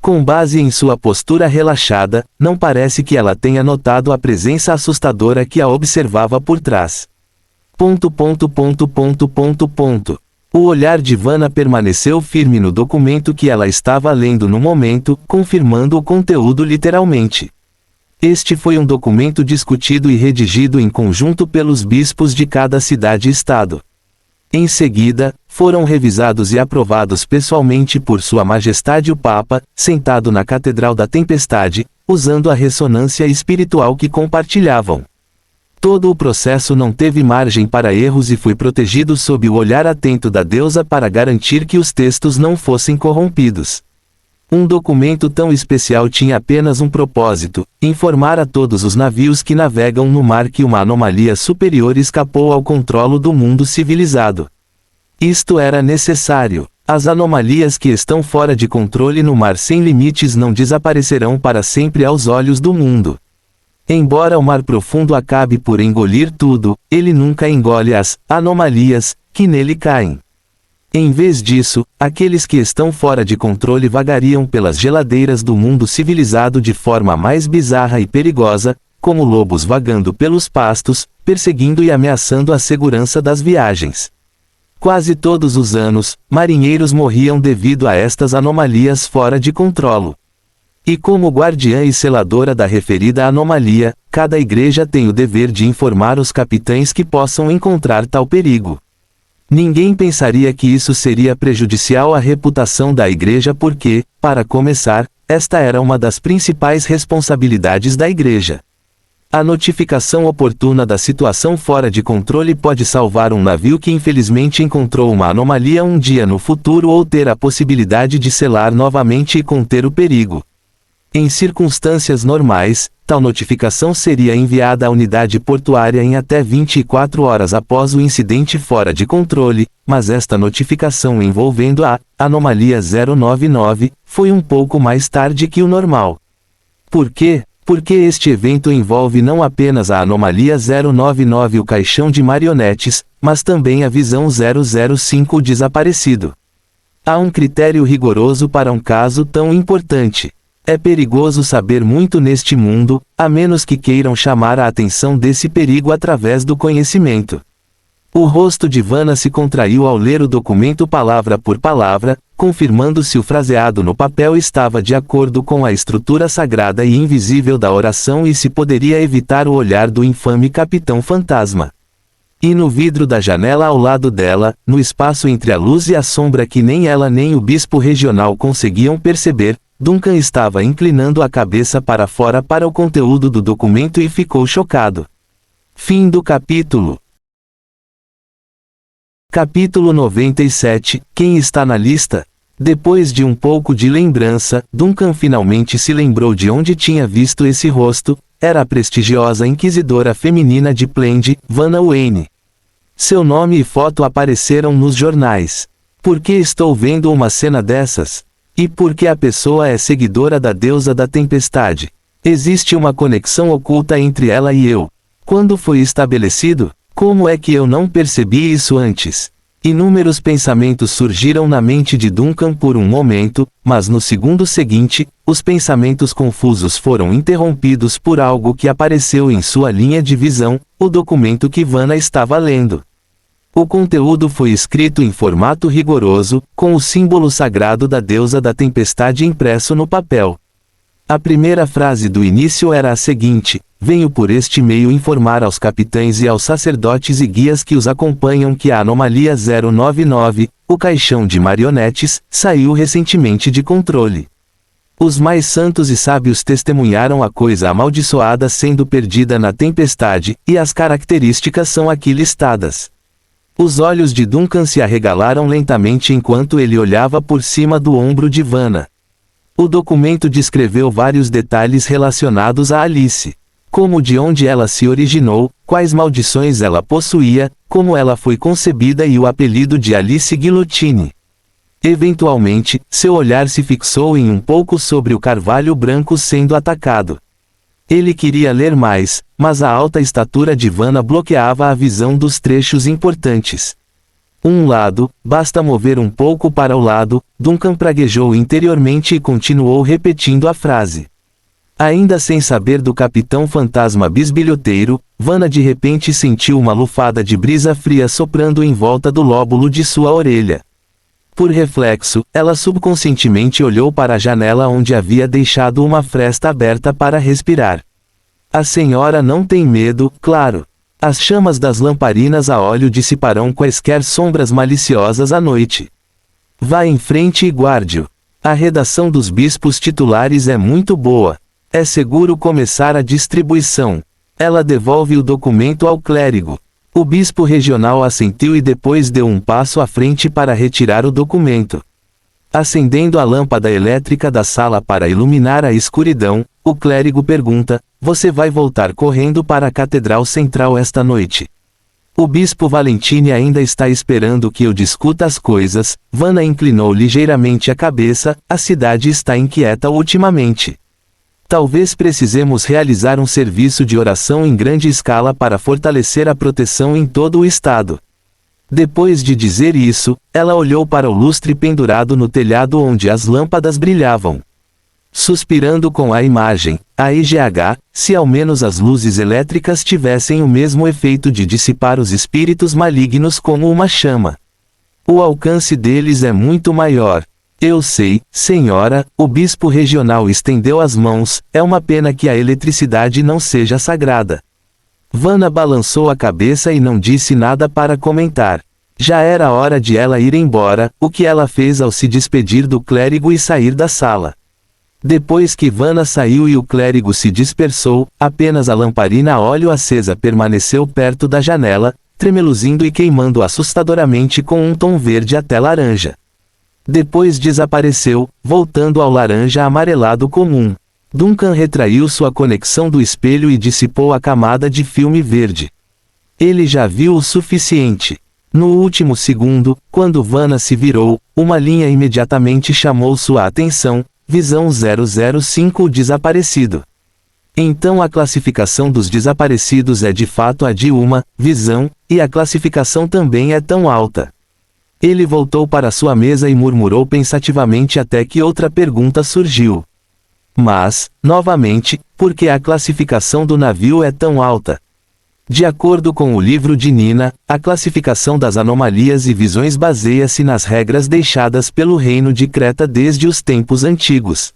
Com base em sua postura relaxada, não parece que ela tenha notado a presença assustadora que a observava por trás. O olhar de Vanna permaneceu firme no documento que ela estava lendo no momento, confirmando o conteúdo literalmente. Este foi um documento discutido e redigido em conjunto pelos bispos de cada cidade-estado. Em seguida, foram revisados e aprovados pessoalmente por Sua Majestade o Papa, sentado na Catedral da Tempestade, usando a ressonância espiritual que compartilhavam. Todo o processo não teve margem para erros e foi protegido sob o olhar atento da deusa para garantir que os textos não fossem corrompidos. Um documento tão especial tinha apenas um propósito: informar a todos os navios que navegam no mar que uma anomalia superior escapou ao controle do mundo civilizado. Isto era necessário. As anomalias que estão fora de controle no mar sem limites não desaparecerão para sempre aos olhos do mundo. Embora o mar profundo acabe por engolir tudo, ele nunca engole as anomalias que nele caem. Em vez disso, aqueles que estão fora de controle vagariam pelas geladeiras do mundo civilizado de forma mais bizarra e perigosa, como lobos vagando pelos pastos, perseguindo e ameaçando a segurança das viagens. Quase todos os anos, marinheiros morriam devido a estas anomalias fora de controle. E como guardiã e seladora da referida anomalia, cada igreja tem o dever de informar os capitães que possam encontrar tal perigo. Ninguém pensaria que isso seria prejudicial à reputação da igreja porque, para começar, esta era uma das principais responsabilidades da igreja. A notificação oportuna da situação fora de controle pode salvar um navio que infelizmente encontrou uma anomalia um dia no futuro ou ter a possibilidade de selar novamente e conter o perigo. Em circunstâncias normais, tal notificação seria enviada à unidade portuária em até 24 horas após o incidente fora de controle, mas esta notificação envolvendo a anomalia 099 foi um pouco mais tarde que o normal. Por quê? Porque este evento envolve não apenas a anomalia 099 o caixão de marionetes, mas também a visão 005 o desaparecido. Há um critério rigoroso para um caso tão importante. É perigoso saber muito neste mundo, a menos que queiram chamar a atenção desse perigo através do conhecimento. O rosto de Vanna se contraiu ao ler o documento palavra por palavra, confirmando se o fraseado no papel estava de acordo com a estrutura sagrada e invisível da oração e se poderia evitar o olhar do infame Capitão Fantasma. E no vidro da janela ao lado dela, no espaço entre a luz e a sombra que nem ela nem o bispo regional conseguiam perceber, Duncan estava inclinando a cabeça para fora para o conteúdo do documento e ficou chocado. Fim do capítulo. Capítulo 97 – Quem está na lista? Depois de um pouco de lembrança, Duncan finalmente se lembrou de onde tinha visto esse rosto. Era a prestigiosa inquisidora feminina de Plende, Vanna Wayne. Seu nome e foto apareceram nos jornais. Por que estou vendo uma cena dessas? E por que a pessoa é seguidora da deusa da tempestade? Existe uma conexão oculta entre ela e eu. Quando foi estabelecido? Como é que eu não percebi isso antes? Inúmeros pensamentos surgiram na mente de Duncan por um momento, mas no segundo seguinte, os pensamentos confusos foram interrompidos por algo que apareceu em sua linha de visão, o documento que Vanna estava lendo. O conteúdo foi escrito em formato rigoroso, com o símbolo sagrado da deusa da tempestade impresso no papel. A primeira frase do início era a seguinte: venho por este meio informar aos capitães e aos sacerdotes e guias que os acompanham que a anomalia 099, o caixão de marionetes, saiu recentemente de controle. Os mais santos e sábios testemunharam a coisa amaldiçoada sendo perdida na tempestade, e as características são aqui listadas. Os olhos de Duncan se arregalaram lentamente enquanto ele olhava por cima do ombro de Vanna. O documento descreveu vários detalhes relacionados a Alice. Como de onde ela se originou, quais maldições ela possuía, como ela foi concebida e o apelido de Alice Guillotine. Eventualmente, seu olhar se fixou em um pouco sobre o carvalho branco sendo atacado. Ele queria ler mais, mas a alta estatura de Vanna bloqueava a visão dos trechos importantes. Um lado, basta mover um pouco para o lado, Duncan praguejou interiormente e continuou repetindo a frase. Ainda sem saber do Capitão Fantasma bisbilhoteiro, Vanna de repente sentiu uma lufada de brisa fria soprando em volta do lóbulo de sua orelha. Por reflexo, ela subconscientemente olhou para a janela onde havia deixado uma fresta aberta para respirar. A senhora não tem medo, claro. As chamas das lamparinas a óleo dissiparão quaisquer sombras maliciosas à noite. Vá em frente e guarde-o. A redação dos bispos titulares é muito boa. É seguro começar a distribuição. Ela devolve o documento ao clérigo. O bispo regional assentiu e depois deu um passo à frente para retirar o documento. Acendendo a lâmpada elétrica da sala para iluminar a escuridão, o clérigo pergunta: você vai voltar correndo para a Catedral Central esta noite? O bispo Valentine ainda está esperando que eu discuta as coisas. Vanna inclinou ligeiramente a cabeça. A cidade está inquieta ultimamente. Talvez precisemos realizar um serviço de oração em grande escala para fortalecer a proteção em todo o estado. Depois de dizer isso, ela olhou para o lustre pendurado no telhado onde as lâmpadas brilhavam. Suspirando com a imagem, a IGH, se ao menos as luzes elétricas tivessem o mesmo efeito de dissipar os espíritos malignos como uma chama. O alcance deles é muito maior. Eu sei, senhora, o bispo regional estendeu as mãos, é uma pena que a eletricidade não seja sagrada. Vanna balançou a cabeça e não disse nada para comentar. Já era hora de ela ir embora, o que ela fez ao se despedir do clérigo e sair da sala. Depois que Vanna saiu e o clérigo se dispersou, apenas a lamparina a óleo acesa permaneceu perto da janela, tremeluzindo e queimando assustadoramente com um tom verde até laranja. Depois desapareceu, voltando ao laranja amarelado comum. Duncan retraiu sua conexão do espelho e dissipou a camada de filme verde. Ele já viu o suficiente. No último segundo, quando Vanna se virou, uma linha imediatamente chamou sua atenção. Visão 005 desaparecido. Então a classificação dos desaparecidos é de fato a de uma visão, e a classificação também é tão alta. Ele voltou para sua mesa e murmurou pensativamente até que outra pergunta surgiu. Mas, novamente, por que a classificação do navio é tão alta? De acordo com o livro de Nina, a classificação das anomalias e visões baseia-se nas regras deixadas pelo reino de Creta desde os tempos antigos.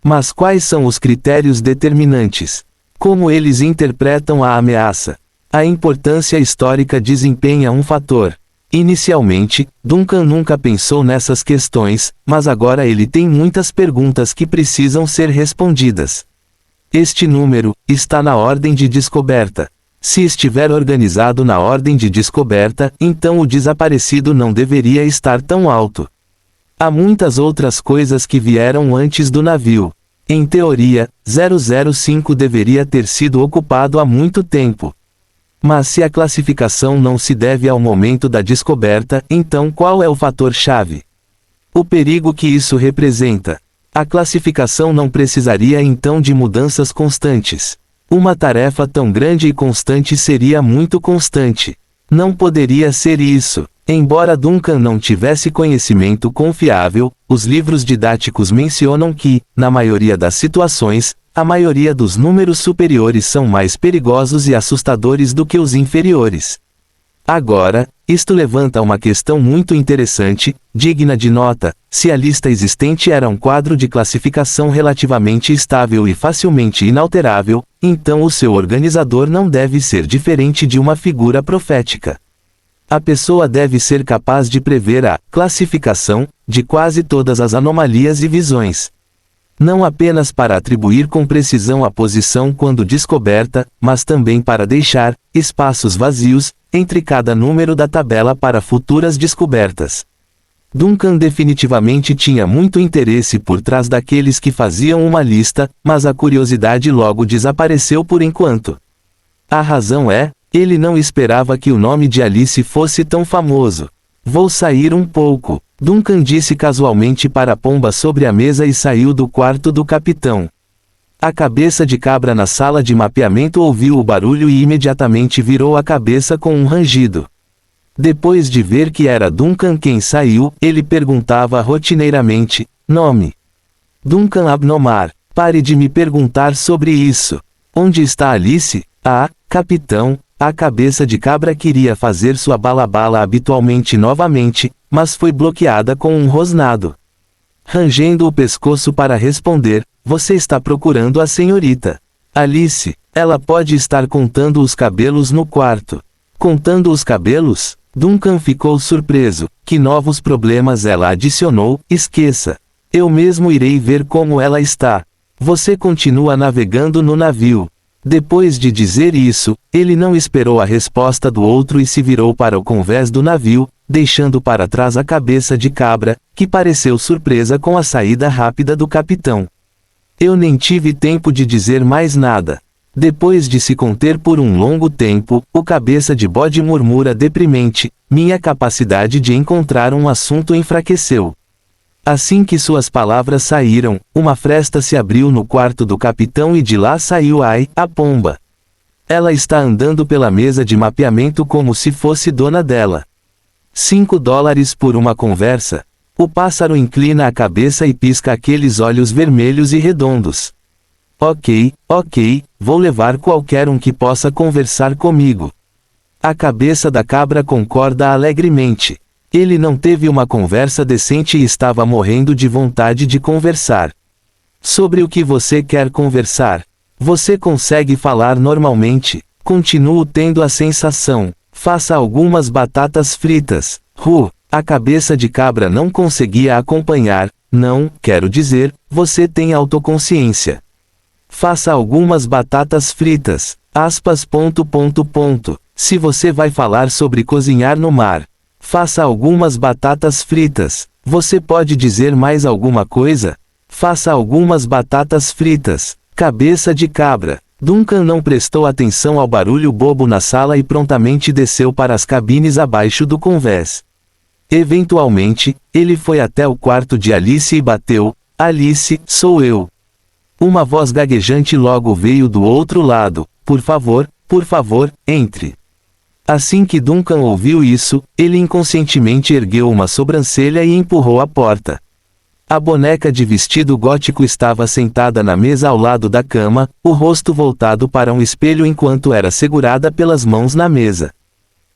Mas quais são os critérios determinantes? Como eles interpretam a ameaça? A importância histórica desempenha um fator. Inicialmente, Duncan nunca pensou nessas questões, mas agora ele tem muitas perguntas que precisam ser respondidas. Este número está na ordem de descoberta. Se estiver organizado na ordem de descoberta, então o desaparecido não deveria estar tão alto. Há muitas outras coisas que vieram antes do navio. Em teoria, 005 deveria ter sido ocupado há muito tempo. Mas se a classificação não se deve ao momento da descoberta, então qual é o fator-chave? O perigo que isso representa. A classificação não precisaria então de mudanças constantes. Uma tarefa tão grande e constante seria muito constante. Não poderia ser isso. Embora Duncan não tivesse conhecimento confiável, os livros didáticos mencionam que, na maioria das situações, a maioria dos números superiores são mais perigosos e assustadores do que os inferiores. Agora, isto levanta uma questão muito interessante, digna de nota. Se a lista existente era um quadro de classificação relativamente estável e facilmente inalterável, então o seu organizador não deve ser diferente de uma figura profética. A pessoa deve ser capaz de prever a classificação de quase todas as anomalias e visões. Não apenas para atribuir com precisão a posição quando descoberta, mas também para deixar espaços vazios entre cada número da tabela para futuras descobertas. Duncan definitivamente tinha muito interesse por trás daqueles que faziam uma lista, mas a curiosidade logo desapareceu por enquanto. A razão é, ele não esperava que o nome de Alice fosse tão famoso. Vou sair um pouco, Duncan disse casualmente para a pomba sobre a mesa e saiu do quarto do capitão. A cabeça de cabra na sala de mapeamento ouviu o barulho e imediatamente virou a cabeça com um rangido. Depois de ver que era Duncan quem saiu, ele perguntava rotineiramente, nome. Duncan Abnomar, pare de me perguntar sobre isso. Onde está Alice? Ah, capitão, a cabeça de cabra queria fazer sua balabala habitualmente novamente, mas foi bloqueada com um rosnado. Rangendo o pescoço para responder, você está procurando a senhorita Alice. Ela pode estar contando os cabelos no quarto. Contando os cabelos? Duncan ficou surpreso. Que novos problemas ela adicionou? Esqueça. Eu mesmo irei ver como ela está. Você continua navegando no navio. Depois de dizer isso, ele não esperou a resposta do outro e se virou para o convés do navio, deixando para trás a cabeça de cabra, que pareceu surpresa com a saída rápida do capitão. Eu nem tive tempo de dizer mais nada. Depois de se conter por um longo tempo, o cabeça de bode murmura deprimente: minha capacidade de encontrar um assunto enfraqueceu. Assim que suas palavras saíram, uma fresta se abriu no quarto do capitão e de lá saiu a pomba. Ela está andando pela mesa de mapeamento como se fosse dona dela. $5 por uma conversa? O pássaro inclina a cabeça e pisca aqueles olhos vermelhos e redondos. Ok, vou levar qualquer um que possa conversar comigo. A cabeça da cabra concorda alegremente. Ele não teve uma conversa decente e estava morrendo de vontade de conversar. Sobre o que você quer conversar? Você consegue falar normalmente? Continuo tendo a sensação. Faça algumas batatas fritas. A cabeça de cabra não conseguia acompanhar. Não, quero dizer, você tem autoconsciência. Faça algumas batatas fritas. Se você vai falar sobre cozinhar no mar, faça algumas batatas fritas. Você pode dizer mais alguma coisa? Faça algumas batatas fritas. Cabeça de cabra. Duncan não prestou atenção ao barulho bobo na sala e prontamente desceu para as cabines abaixo do convés. Eventualmente, ele foi até o quarto de Alice e bateu: Alice, sou eu. Uma voz gaguejante logo veio do outro lado: por favor, entre. Assim que Duncan ouviu isso, ele inconscientemente ergueu uma sobrancelha e empurrou a porta. A boneca de vestido gótico estava sentada na mesa ao lado da cama, o rosto voltado para um espelho enquanto era segurada pelas mãos na mesa.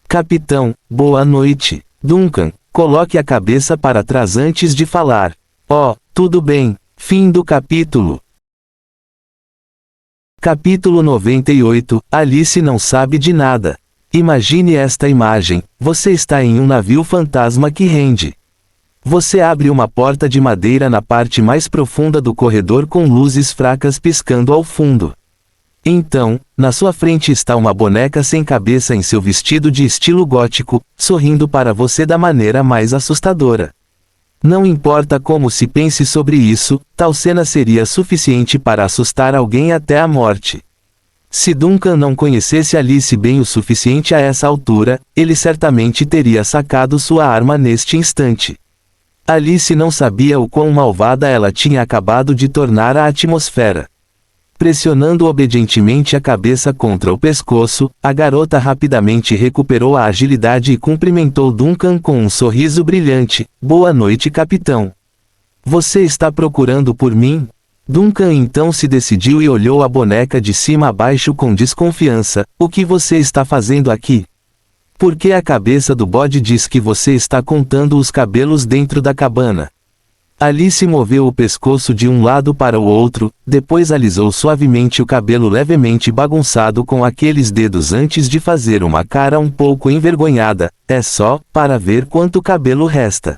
Capitão, boa noite. Duncan, coloque a cabeça para trás antes de falar. Tudo bem. Fim do capítulo. Capítulo 98, Alice não sabe de nada. Imagine esta imagem: você está em um navio fantasma que rende. Você abre uma porta de madeira na parte mais profunda do corredor com luzes fracas piscando ao fundo. Então, na sua frente está uma boneca sem cabeça em seu vestido de estilo gótico, sorrindo para você da maneira mais assustadora. Não importa como se pense sobre isso, tal cena seria suficiente para assustar alguém até a morte. Se Duncan não conhecesse Alice bem o suficiente a essa altura, ele certamente teria sacado sua arma neste instante. Alice não sabia o quão malvada ela tinha acabado de tornar a atmosfera. Pressionando obedientemente a cabeça contra o pescoço, a garota rapidamente recuperou a agilidade e cumprimentou Duncan com um sorriso brilhante. Boa noite, capitão. Você está procurando por mim? Duncan então se decidiu e olhou a boneca de cima a baixo com desconfiança. O que você está fazendo aqui? Por que a cabeça do bode diz que você está contando os cabelos dentro da cabana? Alice moveu o pescoço de um lado para o outro, depois alisou suavemente o cabelo levemente bagunçado com aqueles dedos antes de fazer uma cara um pouco envergonhada. É só, para ver quanto cabelo resta.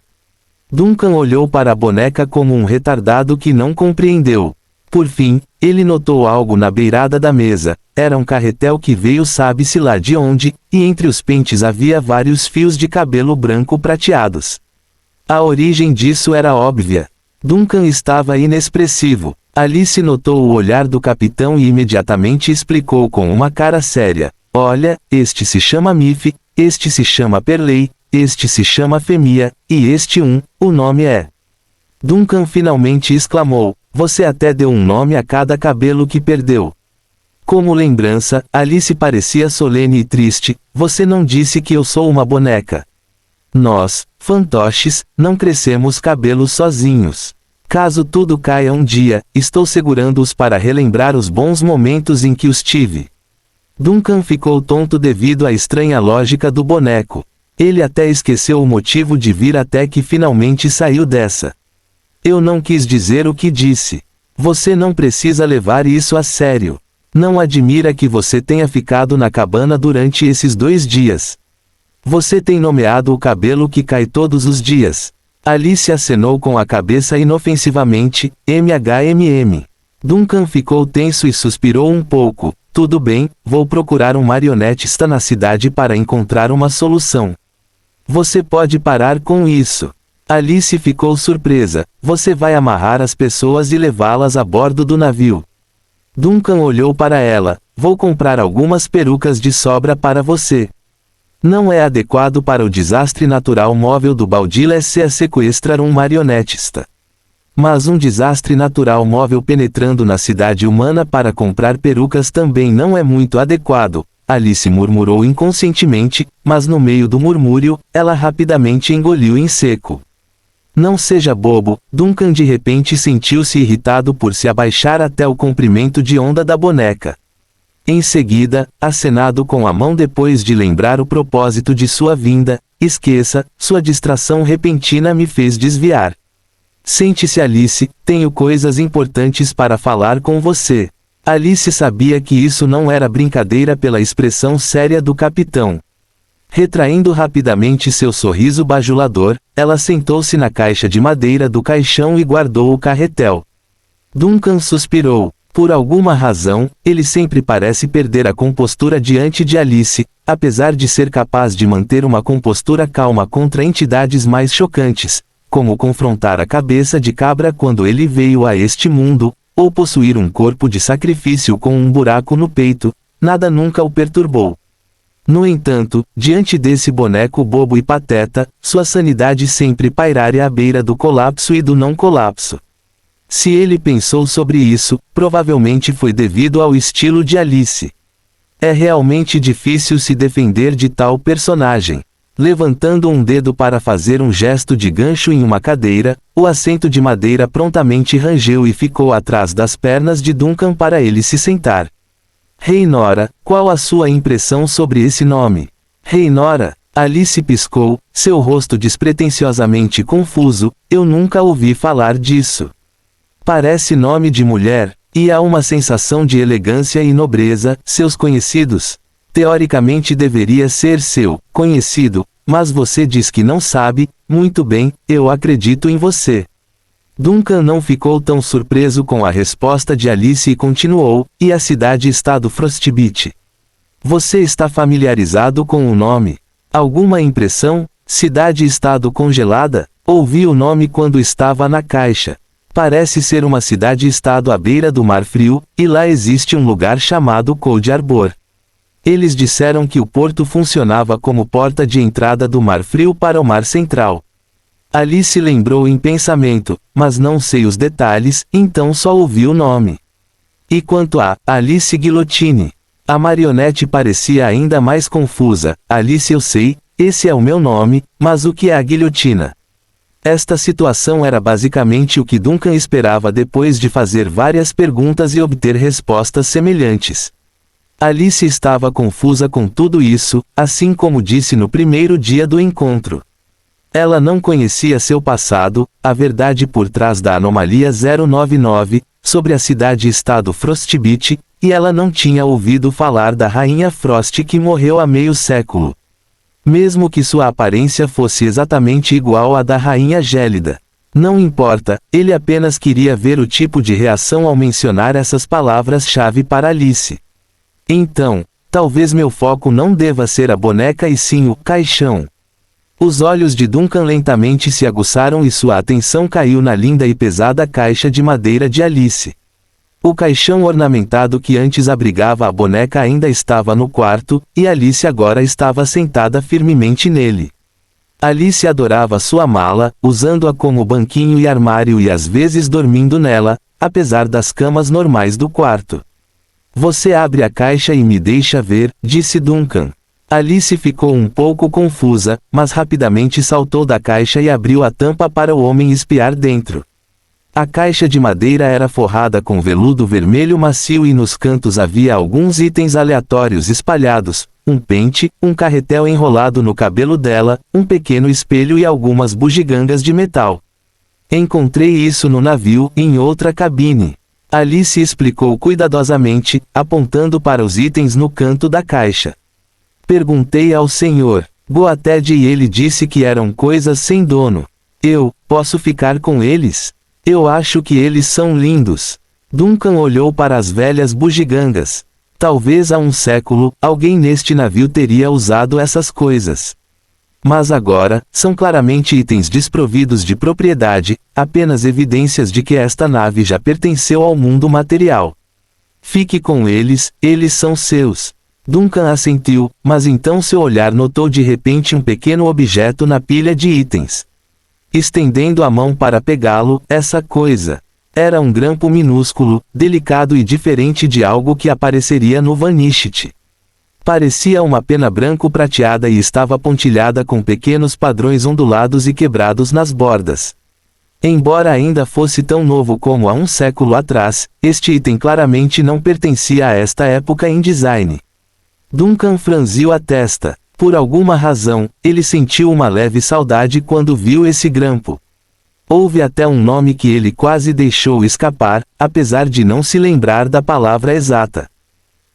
Duncan olhou para a boneca como um retardado que não compreendeu. Por fim, ele notou algo na beirada da mesa. Era um carretel que veio sabe-se lá de onde, e entre os pentes havia vários fios de cabelo branco prateados. A origem disso era óbvia. Duncan estava inexpressivo. Alice notou o olhar do capitão e imediatamente explicou com uma cara séria: olha, este se chama Miff, este se chama Perley, este se chama Femia, e este o nome é... Duncan finalmente exclamou: você até deu um nome a cada cabelo que perdeu. Como lembrança, Alice parecia solene e triste. Você não disse que eu sou uma boneca. Nós, fantoches, não crescemos cabelos sozinhos. Caso tudo caia um dia, estou segurando-os para relembrar os bons momentos em que os tive. Duncan ficou tonto devido à estranha lógica do boneco. Ele até esqueceu o motivo de vir até que finalmente saiu dessa. Eu não quis dizer o que disse. Você não precisa levar isso a sério. Não admira que você tenha ficado na cabana durante esses 2 dias. Você tem nomeado o cabelo que cai todos os dias. Alice acenou com a cabeça inofensivamente. MHMM. Duncan ficou tenso e suspirou um pouco. Tudo bem, vou procurar um marionetista na cidade para encontrar uma solução. Você pode parar com isso. Alice ficou surpresa. Você vai amarrar as pessoas e levá-las a bordo do navio. Duncan olhou para ela. Vou comprar algumas perucas de sobra para você. Não é adequado para o desastre natural móvel do Baudelaire se sequestrar um marionetista. Mas um desastre natural móvel penetrando na cidade humana para comprar perucas também não é muito adequado, Alice murmurou inconscientemente, mas no meio do murmúrio, ela rapidamente engoliu em seco. Não seja bobo, Duncan de repente sentiu-se irritado por se abaixar até o comprimento de onda da boneca. Em seguida, acenado com a mão depois de lembrar o propósito de sua vinda, esqueça, sua distração repentina me fez desviar. Sente-se Alice, tenho coisas importantes para falar com você. Alice sabia que isso não era brincadeira pela expressão séria do capitão. Retraindo rapidamente seu sorriso bajulador, ela sentou-se na caixa de madeira do caixão e guardou o carretel. Duncan suspirou. Por alguma razão, ele sempre parece perder a compostura diante de Alice, apesar de ser capaz de manter uma compostura calma contra entidades mais chocantes, como confrontar a cabeça de cabra quando ele veio a este mundo, ou possuir um corpo de sacrifício com um buraco no peito, nada nunca o perturbou. No entanto, diante desse boneco bobo e pateta, sua sanidade sempre pairara à beira do colapso e do não colapso. Se ele pensou sobre isso, provavelmente foi devido ao estilo de Alice. É realmente difícil se defender de tal personagem. Levantando um dedo para fazer um gesto de gancho em uma cadeira, o assento de madeira prontamente rangeu e ficou atrás das pernas de Duncan para ele se sentar. Reinora, qual a sua impressão sobre esse nome? Reinora? Alice piscou, seu rosto despretensiosamente confuso, eu nunca ouvi falar disso. Parece nome de mulher, e há uma sensação de elegância e nobreza, seus conhecidos. Teoricamente deveria ser seu conhecido, mas você diz que não sabe, muito bem, eu acredito em você. Duncan não ficou tão surpreso com a resposta de Alice e continuou, e a cidade-estado Frostbite. Você está familiarizado com o nome? Alguma impressão? Cidade-estado congelada? Ouvi o nome quando estava na caixa. Parece ser uma cidade-estado à beira do Mar Frio, e lá existe um lugar chamado Cold Harbor. Eles disseram que o porto funcionava como porta de entrada do Mar Frio para o Mar Central. Alice lembrou em pensamento, mas não sei os detalhes, então só ouvi o nome. E quanto a Alice Guillotine? A marionete parecia ainda mais confusa. Alice, eu sei, esse é o meu nome, mas o que é a guilhotina? Esta situação era basicamente o que Duncan esperava depois de fazer várias perguntas e obter respostas semelhantes. Alice estava confusa com tudo isso, assim como disse no primeiro dia do encontro. Ela não conhecia seu passado, a verdade por trás da anomalia 099, sobre a cidade-estado Frostbite, e ela não tinha ouvido falar da Rainha Frost que morreu há meio século. Mesmo que sua aparência fosse exatamente igual à da Rainha Gélida. Não importa, ele apenas queria ver o tipo de reação ao mencionar essas palavras-chave para Alice. Então, talvez meu foco não deva ser a boneca e sim o caixão. Os olhos de Duncan lentamente se aguçaram e sua atenção caiu na linda e pesada caixa de madeira de Alice. O caixão ornamentado que antes abrigava a boneca ainda estava no quarto, e Alice agora estava sentada firmemente nele. Alice adorava sua mala, usando-a como banquinho e armário e às vezes dormindo nela, apesar das camas normais do quarto. Você abre a caixa e me deixa ver, disse Duncan. Alice ficou um pouco confusa, mas rapidamente saltou da caixa e abriu a tampa para o homem espiar dentro. A caixa de madeira era forrada com veludo vermelho macio e nos cantos havia alguns itens aleatórios espalhados, um pente, um carretel enrolado no cabelo dela, um pequeno espelho e algumas bugigangas de metal. Encontrei isso no navio, em outra cabine. Alice explicou cuidadosamente, apontando para os itens no canto da caixa. Perguntei ao Sr. Goated e ele disse que eram coisas sem dono. Eu posso ficar com eles? Eu acho que eles são lindos. Duncan olhou para as velhas bugigangas. Talvez há um século, alguém neste navio teria usado essas coisas. Mas agora, são claramente itens desprovidos de propriedade, apenas evidências de que esta nave já pertenceu ao mundo material. Fique com eles, eles são seus. Duncan assentiu, mas então seu olhar notou de repente um pequeno objeto na pilha de itens. Estendendo a mão para pegá-lo, essa coisa. Era um grampo minúsculo, delicado e diferente de algo que apareceria no Vanishit. Parecia uma pena branco-prateada e estava pontilhada com pequenos padrões ondulados e quebrados nas bordas. Embora ainda fosse tão novo como há um século atrás, este item claramente não pertencia a esta época em design. Duncan franziu a testa. Por alguma razão, ele sentiu uma leve saudade quando viu esse grampo. Houve até um nome que ele quase deixou escapar, apesar de não se lembrar da palavra exata.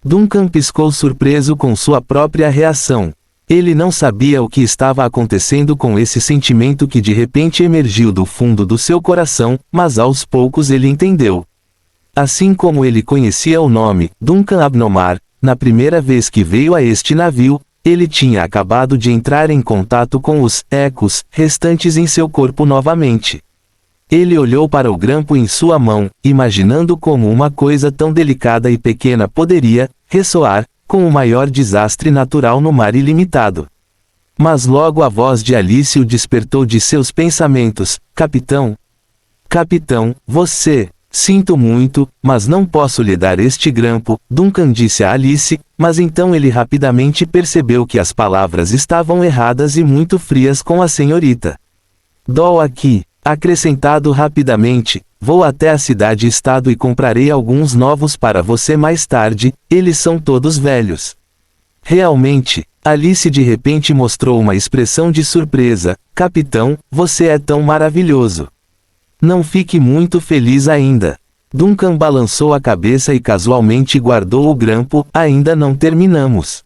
Duncan piscou surpreso com sua própria reação. Ele não sabia o que estava acontecendo com esse sentimento que de repente emergiu do fundo do seu coração, mas aos poucos ele entendeu. Assim como ele conhecia o nome, Duncan Abnomar, na primeira vez que veio a este navio, ele tinha acabado de entrar em contato com os ecos restantes em seu corpo novamente. Ele olhou para o grampo em sua mão, imaginando como uma coisa tão delicada e pequena poderia ressoar com o maior desastre natural no mar ilimitado. Mas logo a voz de Alice o despertou de seus pensamentos. Capitão? Capitão, você... Sinto muito, mas não posso lhe dar este grampo, Duncan disse a Alice, mas então ele rapidamente percebeu que as palavras estavam erradas e muito frias com a senhorita. Dou aqui, acrescentado rapidamente, vou até a cidade-estado e comprarei alguns novos para você mais tarde, eles são todos velhos. Realmente, Alice de repente mostrou uma expressão de surpresa. Capitão, você é tão maravilhoso. Não fique muito feliz ainda. Duncan balançou a cabeça e casualmente guardou o grampo. Ainda não terminamos.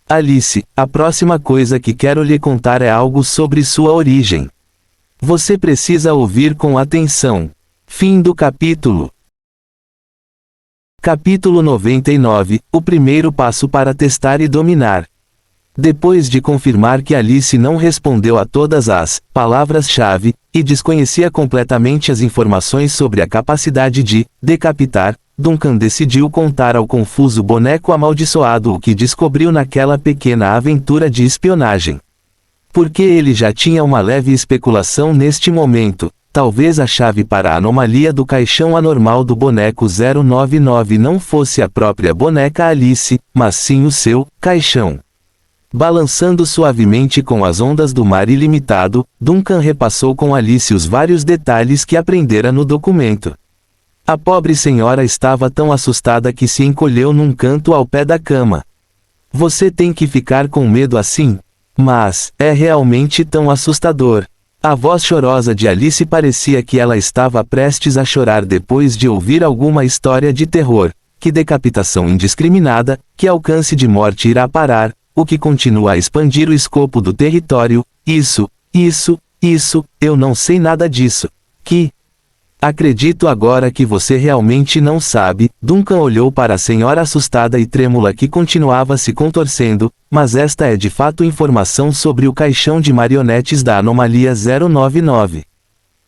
Alice, a próxima coisa que quero lhe contar é algo sobre sua origem. Você precisa ouvir com atenção. Fim do capítulo. Capítulo 99, o primeiro passo para testar e dominar. Depois de confirmar que Alice não respondeu a todas as palavras-chave, e desconhecia completamente as informações sobre a capacidade de decapitar, Duncan decidiu contar ao confuso boneco amaldiçoado o que descobriu naquela pequena aventura de espionagem. Porque ele já tinha uma leve especulação neste momento, talvez a chave para a anomalia do caixão anormal do boneco 099 não fosse a própria boneca Alice, mas sim o seu caixão. Balançando suavemente com as ondas do mar ilimitado, Duncan repassou com Alice os vários detalhes que aprendera no documento. A pobre senhora estava tão assustada que se encolheu num canto ao pé da cama. Você tem que ficar com medo assim? Mas, é realmente tão assustador. A voz chorosa de Alice parecia que ela estava prestes a chorar depois de ouvir alguma história de terror. Que decapitação indiscriminada, que alcance de morte irá parar, o que continua a expandir o escopo do território, isso, eu não sei nada disso. Acredito agora que você realmente não sabe. Duncan olhou para a senhora assustada e trêmula que continuava se contorcendo, mas esta é de fato informação sobre o caixão de marionetes da anomalia 099.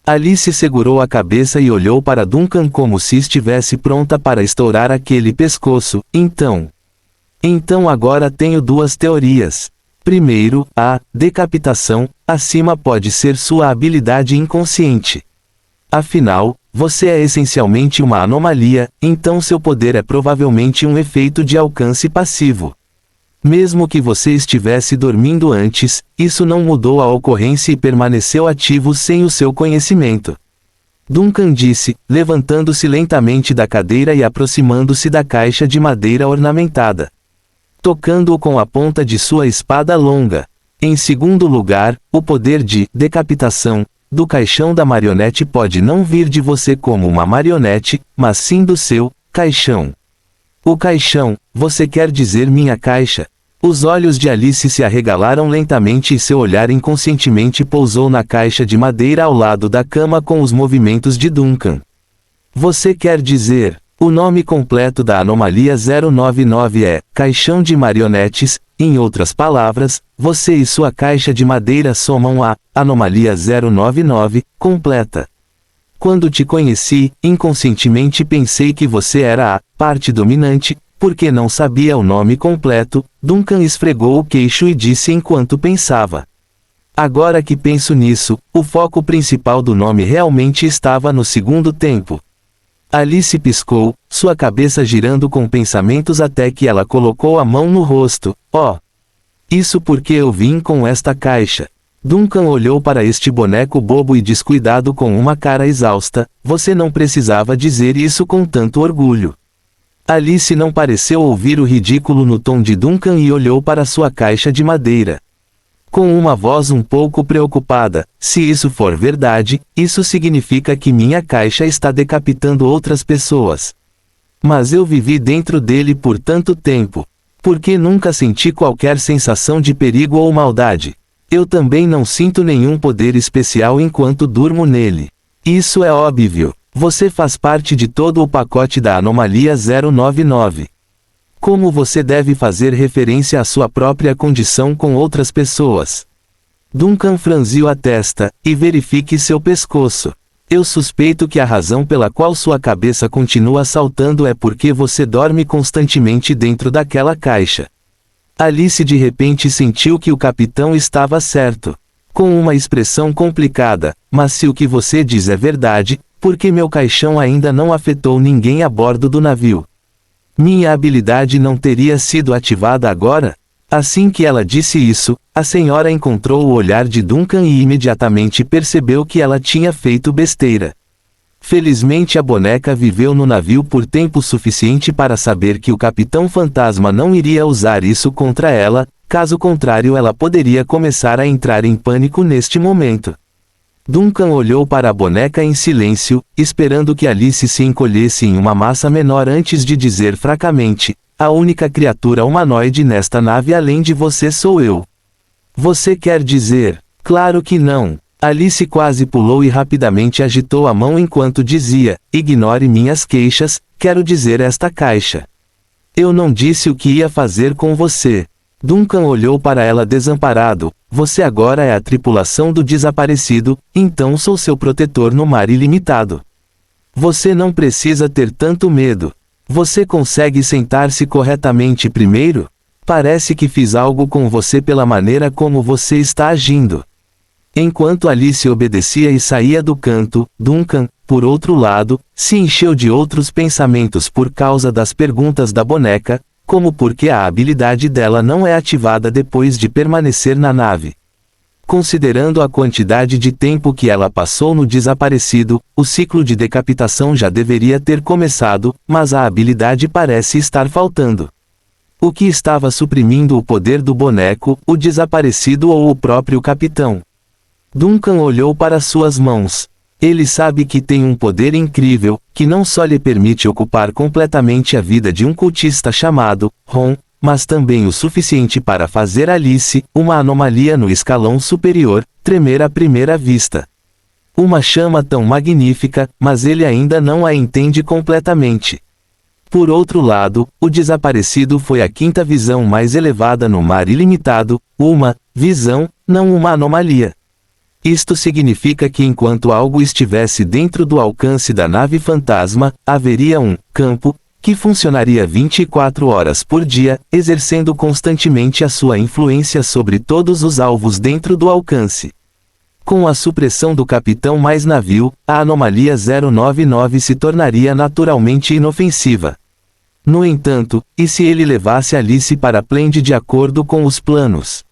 Alice segurou a cabeça e olhou para Duncan como se estivesse pronta para estourar aquele pescoço. Então agora tenho duas teorias. Primeiro, a decapitação acima pode ser sua habilidade inconsciente. Afinal, você é essencialmente uma anomalia, então seu poder é provavelmente um efeito de alcance passivo. Mesmo que você estivesse dormindo antes, isso não mudou a ocorrência e permaneceu ativo sem o seu conhecimento. Duncan disse, levantando-se lentamente da cadeira e aproximando-se da caixa de madeira ornamentada. Tocando-o com a ponta de sua espada longa. Em segundo lugar, o poder de decapitação do caixão da marionete pode não vir de você como uma marionete, mas sim do seu caixão. O caixão, você quer dizer minha caixa? Os olhos de Alice se arregalaram lentamente e seu olhar inconscientemente pousou na caixa de madeira ao lado da cama com os movimentos de Duncan. Você quer dizer... O nome completo da anomalia 099 é Caixão de Marionetes. Em outras palavras, você e sua caixa de madeira somam a anomalia 099 completa. Quando te conheci, inconscientemente pensei que você era a parte dominante, porque não sabia o nome completo. Duncan esfregou o queixo e disse enquanto pensava. Agora que penso nisso, o foco principal do nome realmente estava no segundo tempo. Alice piscou, sua cabeça girando com pensamentos até que ela colocou a mão no rosto. Oh! Isso porque eu vim com esta caixa. Duncan olhou para este boneco bobo e descuidado com uma cara exausta. Você não precisava dizer isso com tanto orgulho. Alice não pareceu ouvir o ridículo no tom de Duncan e olhou para sua caixa de madeira. Com uma voz um pouco preocupada, se isso for verdade, isso significa que minha caixa está decapitando outras pessoas. Mas eu vivi dentro dele por tanto tempo. Porque nunca senti qualquer sensação de perigo ou maldade. Eu também não sinto nenhum poder especial enquanto durmo nele. Isso é óbvio. Você faz parte de todo o pacote da Anomalia 099. Como você deve fazer referência à sua própria condição com outras pessoas? Duncan franziu a testa, e verifique seu pescoço. Eu suspeito que a razão pela qual sua cabeça continua saltando é porque você dorme constantemente dentro daquela caixa. Alice de repente sentiu que o capitão estava certo. Com uma expressão complicada, mas se o que você diz é verdade, por que meu caixão ainda não afetou ninguém a bordo do navio? Minha habilidade não teria sido ativada agora? Assim que ela disse isso, a senhora encontrou o olhar de Duncan e imediatamente percebeu que ela tinha feito besteira. Felizmente a boneca viveu no navio por tempo suficiente para saber que o Capitão Fantasma não iria usar isso contra ela, caso contrário ela poderia começar a entrar em pânico neste momento. Duncan olhou para a boneca em silêncio, esperando que Alice se encolhesse em uma massa menor antes de dizer fracamente, a única criatura humanoide nesta nave além de você sou eu. Você quer dizer? Claro que não. Alice quase pulou e rapidamente agitou a mão enquanto dizia, ignore minhas queixas, quero dizer esta caixa. Eu não disse o que ia fazer com você. Duncan olhou para ela desamparado, você agora é a tripulação do desaparecido, então sou seu protetor no mar ilimitado. Você não precisa ter tanto medo. Você consegue sentar-se corretamente primeiro? Parece que fiz algo com você pela maneira como você está agindo. Enquanto Alice obedecia e saía do canto, Duncan, por outro lado, se encheu de outros pensamentos por causa das perguntas da boneca, como porque a habilidade dela não é ativada depois de permanecer na nave. Considerando a quantidade de tempo que ela passou no desaparecido, o ciclo de decapitação já deveria ter começado, mas a habilidade parece estar faltando. O que estava suprimindo o poder do boneco, o desaparecido ou o próprio capitão? Duncan olhou para suas mãos. Ele sabe que tem um poder incrível, que não só lhe permite ocupar completamente a vida de um cultista chamado Ron, mas também o suficiente para fazer Alice, uma anomalia no escalão superior, tremer à primeira vista. Uma chama tão magnífica, mas ele ainda não a entende completamente. Por outro lado, o desaparecido foi a quinta visão mais elevada no mar ilimitado, uma visão, não uma anomalia. Isto significa que enquanto algo estivesse dentro do alcance da nave fantasma, haveria um campo, que funcionaria 24 horas por dia, exercendo constantemente a sua influência sobre todos os alvos dentro do alcance. Com a supressão do capitão mais navio, a anomalia 099 se tornaria naturalmente inofensiva. No entanto, e se ele levasse Alice para Plende de acordo com os planos?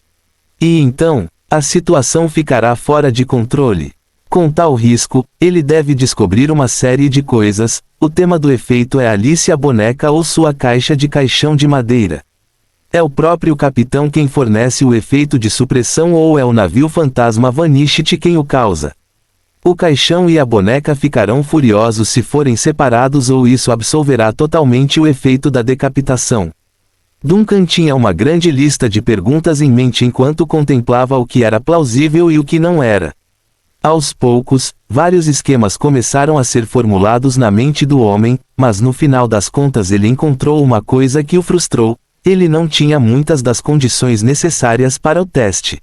E então, a situação ficará fora de controle. Com tal risco, ele deve descobrir uma série de coisas. O tema do efeito é Alice a boneca ou sua caixa de caixão de madeira. É o próprio capitão quem fornece o efeito de supressão ou é o navio fantasma Vanishit quem o causa? O caixão e a boneca ficarão furiosos se forem separados ou isso absolverá totalmente o efeito da decapitação. Duncan tinha uma grande lista de perguntas em mente enquanto contemplava o que era plausível e o que não era. Aos poucos, vários esquemas começaram a ser formulados na mente do homem, mas no final das contas ele encontrou uma coisa que o frustrou: ele não tinha muitas das condições necessárias para o teste.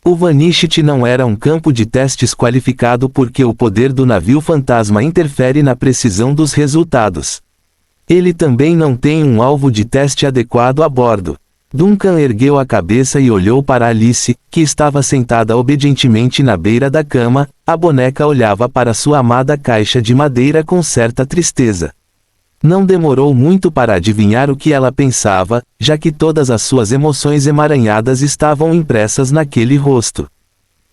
O Vanisht não era um campo de testes qualificado porque o poder do navio fantasma interfere na precisão dos resultados. Ele também não tem um alvo de teste adequado a bordo. Duncan ergueu a cabeça e olhou para Alice, que estava sentada obedientemente na beira da cama. A boneca olhava para sua amada caixa de madeira com certa tristeza. Não demorou muito para adivinhar o que ela pensava, já que todas as suas emoções emaranhadas estavam impressas naquele rosto.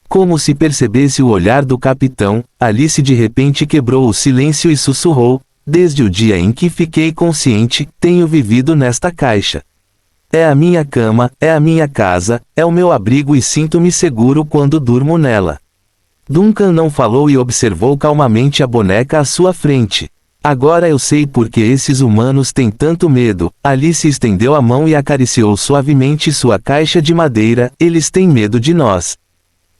Como se percebesse o olhar do capitão, Alice de repente quebrou o silêncio e sussurrou: "Desde o dia em que fiquei consciente, tenho vivido nesta caixa. É a minha cama, é a minha casa, é o meu abrigo e sinto-me seguro quando durmo nela." Duncan não falou e observou calmamente a boneca à sua frente. "Agora eu sei por que esses humanos têm tanto medo." Alice estendeu a mão e acariciou suavemente sua caixa de madeira. "Eles têm medo de nós.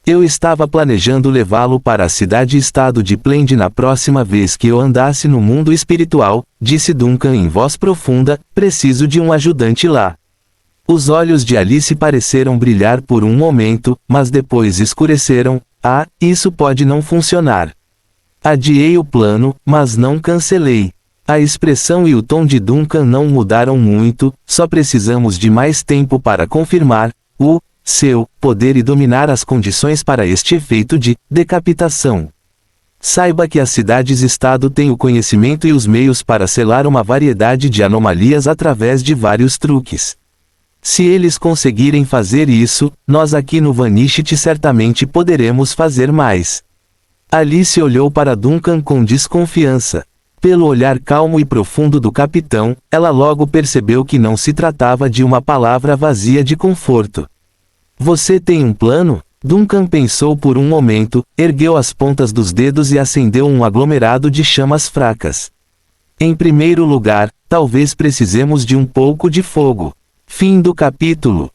Eu estava planejando levá-lo para a cidade-estado de Plend na próxima vez que eu andasse no mundo espiritual", disse Duncan em voz profunda. "Preciso de um ajudante lá." Os olhos de Alice pareceram brilhar por um momento, mas depois escureceram. "Ah, isso pode não funcionar. Adiei o plano, mas não cancelei." A expressão e o tom de Duncan não mudaram muito. "Só precisamos de mais tempo para confirmar o seu poder e dominar as condições para este efeito de decapitação. Saiba que as cidades-estado têm o conhecimento e os meios para selar uma variedade de anomalias através de vários truques. Se eles conseguirem fazer isso, nós aqui no Vanisht certamente poderemos fazer mais." Alice olhou para Duncan com desconfiança. Pelo olhar calmo e profundo do capitão, ela logo percebeu que não se tratava de uma palavra vazia de conforto. "Você tem um plano?" Duncan pensou por um momento, ergueu as pontas dos dedos e acendeu um aglomerado de chamas fracas. "Em primeiro lugar, talvez precisemos de um pouco de fogo." Fim do capítulo.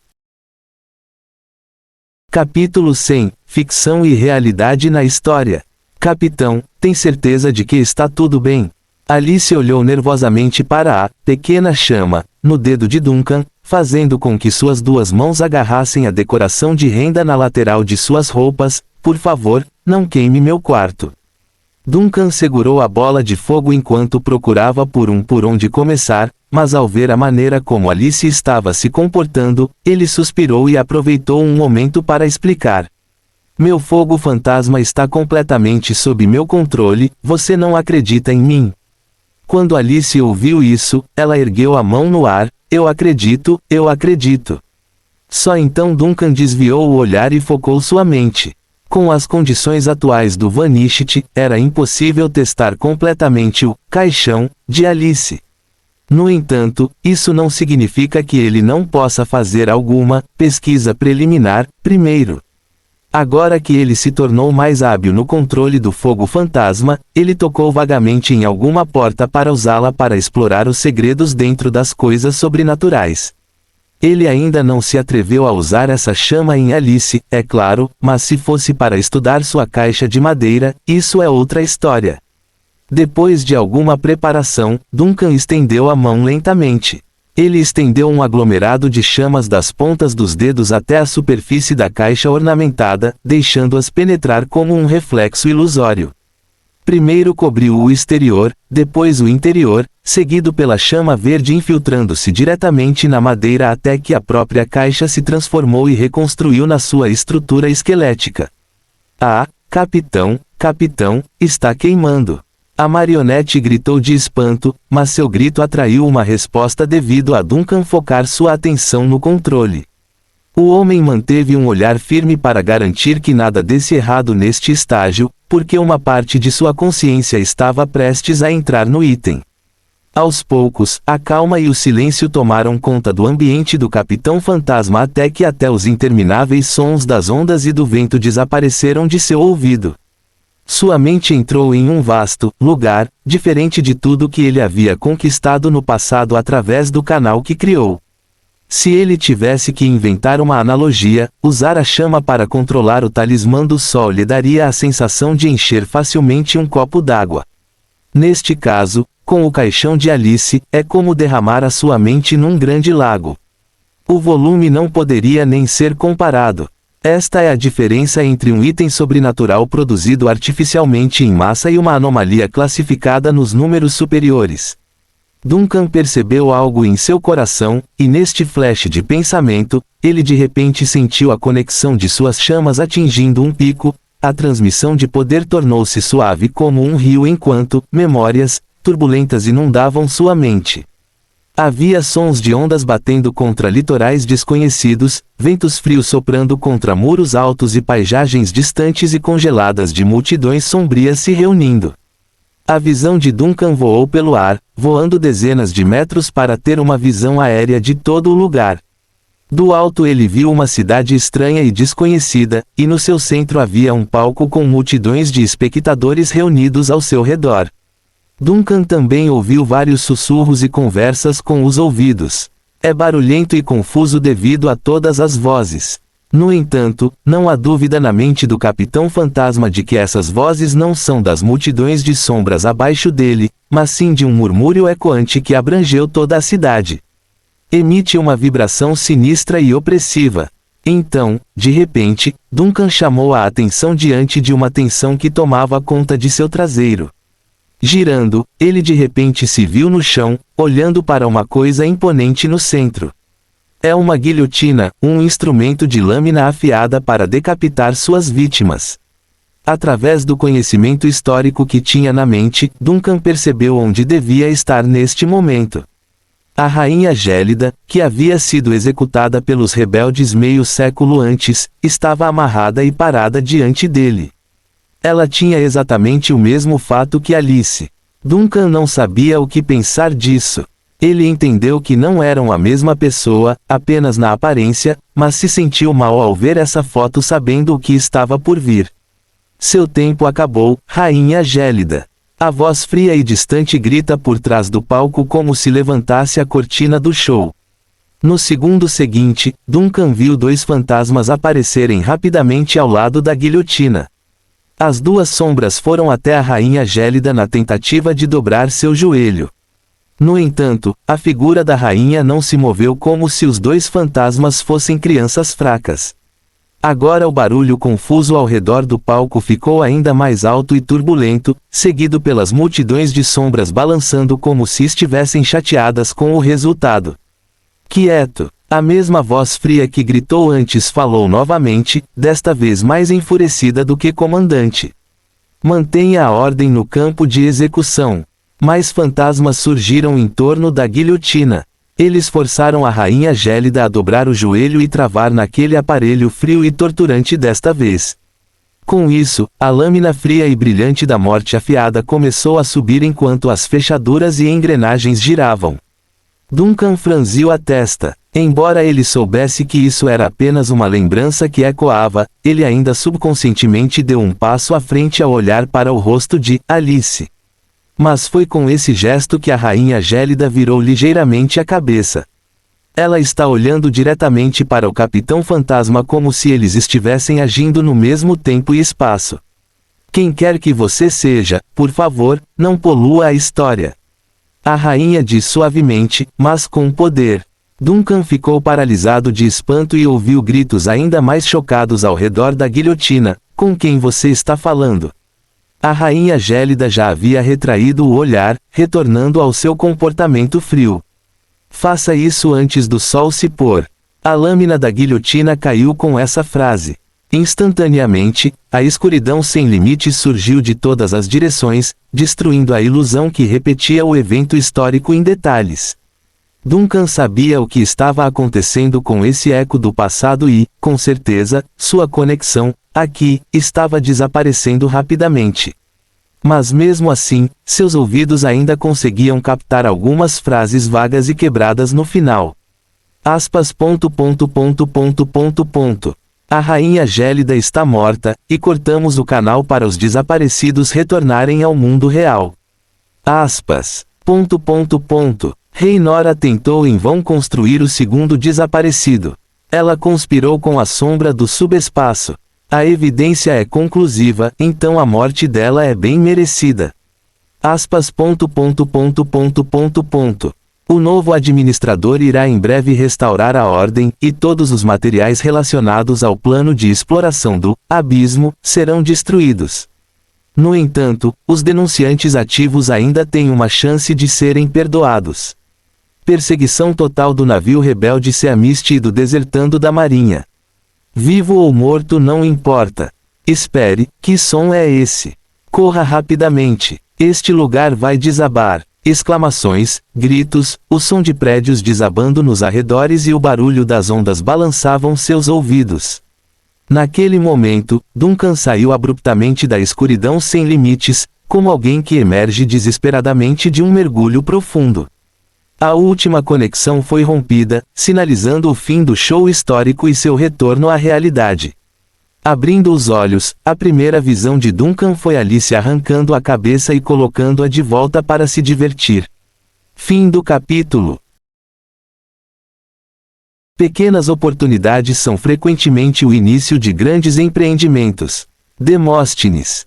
Capítulo 100. Ficção e realidade na história. "Capitão, tem certeza de que está tudo bem?" Alice olhou nervosamente para a pequena chama no dedo de Duncan, fazendo com que suas duas mãos agarrassem a decoração de renda na lateral de suas roupas. "Por favor, não queime meu quarto." Duncan segurou a bola de fogo enquanto procurava por onde começar, mas ao ver a maneira como Alice estava se comportando, ele suspirou e aproveitou um momento para explicar. "Meu fogo fantasma está completamente sob meu controle. Você não acredita em mim?" Quando Alice ouviu isso, ela ergueu a mão no ar. Eu acredito, eu acredito." Só então Duncan desviou o olhar e focou sua mente. Com as condições atuais do Vanisht, era impossível testar completamente o caixão de Alice. No entanto, isso não significa que ele não possa fazer alguma pesquisa preliminar primeiro. Agora que ele se tornou mais hábil no controle do fogo fantasma, ele tocou vagamente em alguma porta para usá-la para explorar os segredos dentro das coisas sobrenaturais. Ele ainda não se atreveu a usar essa chama em Alice, é claro, mas se fosse para estudar sua caixa de madeira, isso é outra história. Depois de alguma preparação, Duncan estendeu a mão lentamente. Ele estendeu um aglomerado de chamas das pontas dos dedos até a superfície da caixa ornamentada, deixando-as penetrar como um reflexo ilusório. Primeiro cobriu o exterior, depois o interior, seguido pela chama verde infiltrando-se diretamente na madeira até que a própria caixa se transformou e reconstruiu na sua estrutura esquelética. "Ah, capitão, capitão, está queimando." A marionete gritou de espanto, mas seu grito atraiu uma resposta devido a Duncan focar sua atenção no controle. O homem manteve um olhar firme para garantir que nada desse errado neste estágio, porque uma parte de sua consciência estava prestes a entrar no item. Aos poucos, a calma e o silêncio tomaram conta do ambiente do Capitão Fantasma até os intermináveis sons das ondas e do vento desapareceram de seu ouvido. Sua mente entrou em um vasto lugar, diferente de tudo que ele havia conquistado no passado através do canal que criou. Se ele tivesse que inventar uma analogia, usar a chama para controlar o talismã do sol lhe daria a sensação de encher facilmente um copo d'água. Neste caso, com o caixão de Alice, é como derramar a sua mente num grande lago. O volume não poderia nem ser comparado. Esta é a diferença entre um item sobrenatural produzido artificialmente em massa e uma anomalia classificada nos números superiores. Duncan percebeu algo em seu coração, e neste flash de pensamento, ele de repente sentiu a conexão de suas chamas atingindo um pico. A transmissão de poder tornou-se suave como um rio enquanto memórias turbulentas inundavam sua mente. Havia sons de ondas batendo contra litorais desconhecidos, ventos frios soprando contra muros altos e paisagens distantes e congeladas de multidões sombrias se reunindo. A visão de Duncan voou pelo ar, voando dezenas de metros para ter uma visão aérea de todo o lugar. Do alto ele viu uma cidade estranha e desconhecida, e no seu centro havia um palco com multidões de espectadores reunidos ao seu redor. Duncan também ouviu vários sussurros e conversas com os ouvidos. É barulhento e confuso devido a todas as vozes. No entanto, não há dúvida na mente do Capitão Fantasma de que essas vozes não são das multidões de sombras abaixo dele, mas sim de um murmúrio ecoante que abrangeu toda a cidade. Emite uma vibração sinistra e opressiva. Então, de repente, Duncan chamou a atenção diante de uma tensão que tomava conta de seu traseiro. Girando, ele de repente se viu no chão, olhando para uma coisa imponente no centro. É uma guilhotina, um instrumento de lâmina afiada para decapitar suas vítimas. Através do conhecimento histórico que tinha na mente, Duncan percebeu onde devia estar neste momento. A rainha Gélida, que havia sido executada pelos rebeldes meio século antes, estava amarrada e parada diante dele. Ela tinha exatamente o mesmo fato que Alice. Duncan não sabia o que pensar disso. Ele entendeu que não eram a mesma pessoa, apenas na aparência, mas se sentiu mal ao ver essa foto sabendo o que estava por vir. Seu tempo acabou, rainha Gélida. A voz fria e distante grita por trás do palco como se levantasse a cortina do show. No segundo seguinte, Duncan viu dois fantasmas aparecerem rapidamente ao lado da guilhotina. As duas sombras foram até a rainha Gélida na tentativa de dobrar seu joelho. No entanto, a figura da rainha não se moveu como se os dois fantasmas fossem crianças fracas. Agora o barulho confuso ao redor do palco ficou ainda mais alto e turbulento, seguido pelas multidões de sombras balançando como se estivessem chateadas com o resultado. Quieto! A mesma voz fria que gritou antes falou novamente, desta vez mais enfurecida do que comandante. Mantenha a ordem no campo de execução. Mais fantasmas surgiram em torno da guilhotina. Eles forçaram a rainha Gélida a dobrar o joelho e travar naquele aparelho frio e torturante desta vez. Com isso, a lâmina fria e brilhante da morte afiada começou a subir enquanto as fechaduras e engrenagens giravam. Duncan franziu a testa. Embora ele soubesse que isso era apenas uma lembrança que ecoava, ele ainda subconscientemente deu um passo à frente ao olhar para o rosto de Alice. Mas foi com esse gesto que a rainha Gélida virou ligeiramente a cabeça. Ela está olhando diretamente para o Capitão Fantasma como se eles estivessem agindo no mesmo tempo e espaço. Quem quer que você seja, por favor, não polua a história. A rainha diz suavemente, mas com poder. Duncan ficou paralisado de espanto e ouviu gritos ainda mais chocados ao redor da guilhotina. Com quem você está falando? A rainha Gélida já havia retraído o olhar, retornando ao seu comportamento frio. Faça isso antes do sol se pôr. A lâmina da guilhotina caiu com essa frase. Instantaneamente, a escuridão sem limites surgiu de todas as direções, destruindo a ilusão que repetia o evento histórico em detalhes. Duncan sabia o que estava acontecendo com esse eco do passado e, com certeza, sua conexão, aqui, estava desaparecendo rapidamente. Mas mesmo assim, seus ouvidos ainda conseguiam captar algumas frases vagas e quebradas no final. Aspas. A rainha Gélida está morta, e cortamos o canal para os desaparecidos retornarem ao mundo real. Aspas. Rhaenora tentou em vão construir o segundo desaparecido. Ela conspirou com a sombra do subespaço. A evidência é conclusiva, então a morte dela é bem merecida. Aspas. O novo administrador irá em breve restaurar a ordem, e todos os materiais relacionados ao plano de exploração do abismo serão destruídos. No entanto, os denunciantes ativos ainda têm uma chance de serem perdoados. Perseguição total do navio rebelde Seamist e do desertando da marinha. Vivo ou morto não importa. Espere, que som é esse? Corra rapidamente. Este lugar vai desabar. Exclamações, gritos, o som de prédios desabando nos arredores e o barulho das ondas balançavam seus ouvidos. Naquele momento, Duncan saiu abruptamente da escuridão sem limites, como alguém que emerge desesperadamente de um mergulho profundo. A última conexão foi rompida, sinalizando o fim do show histórico e seu retorno à realidade. Abrindo os olhos, a primeira visão de Duncan foi Alice arrancando a cabeça e colocando-a de volta para se divertir. Fim do capítulo. Pequenas oportunidades são frequentemente o início de grandes empreendimentos. Demóstenes.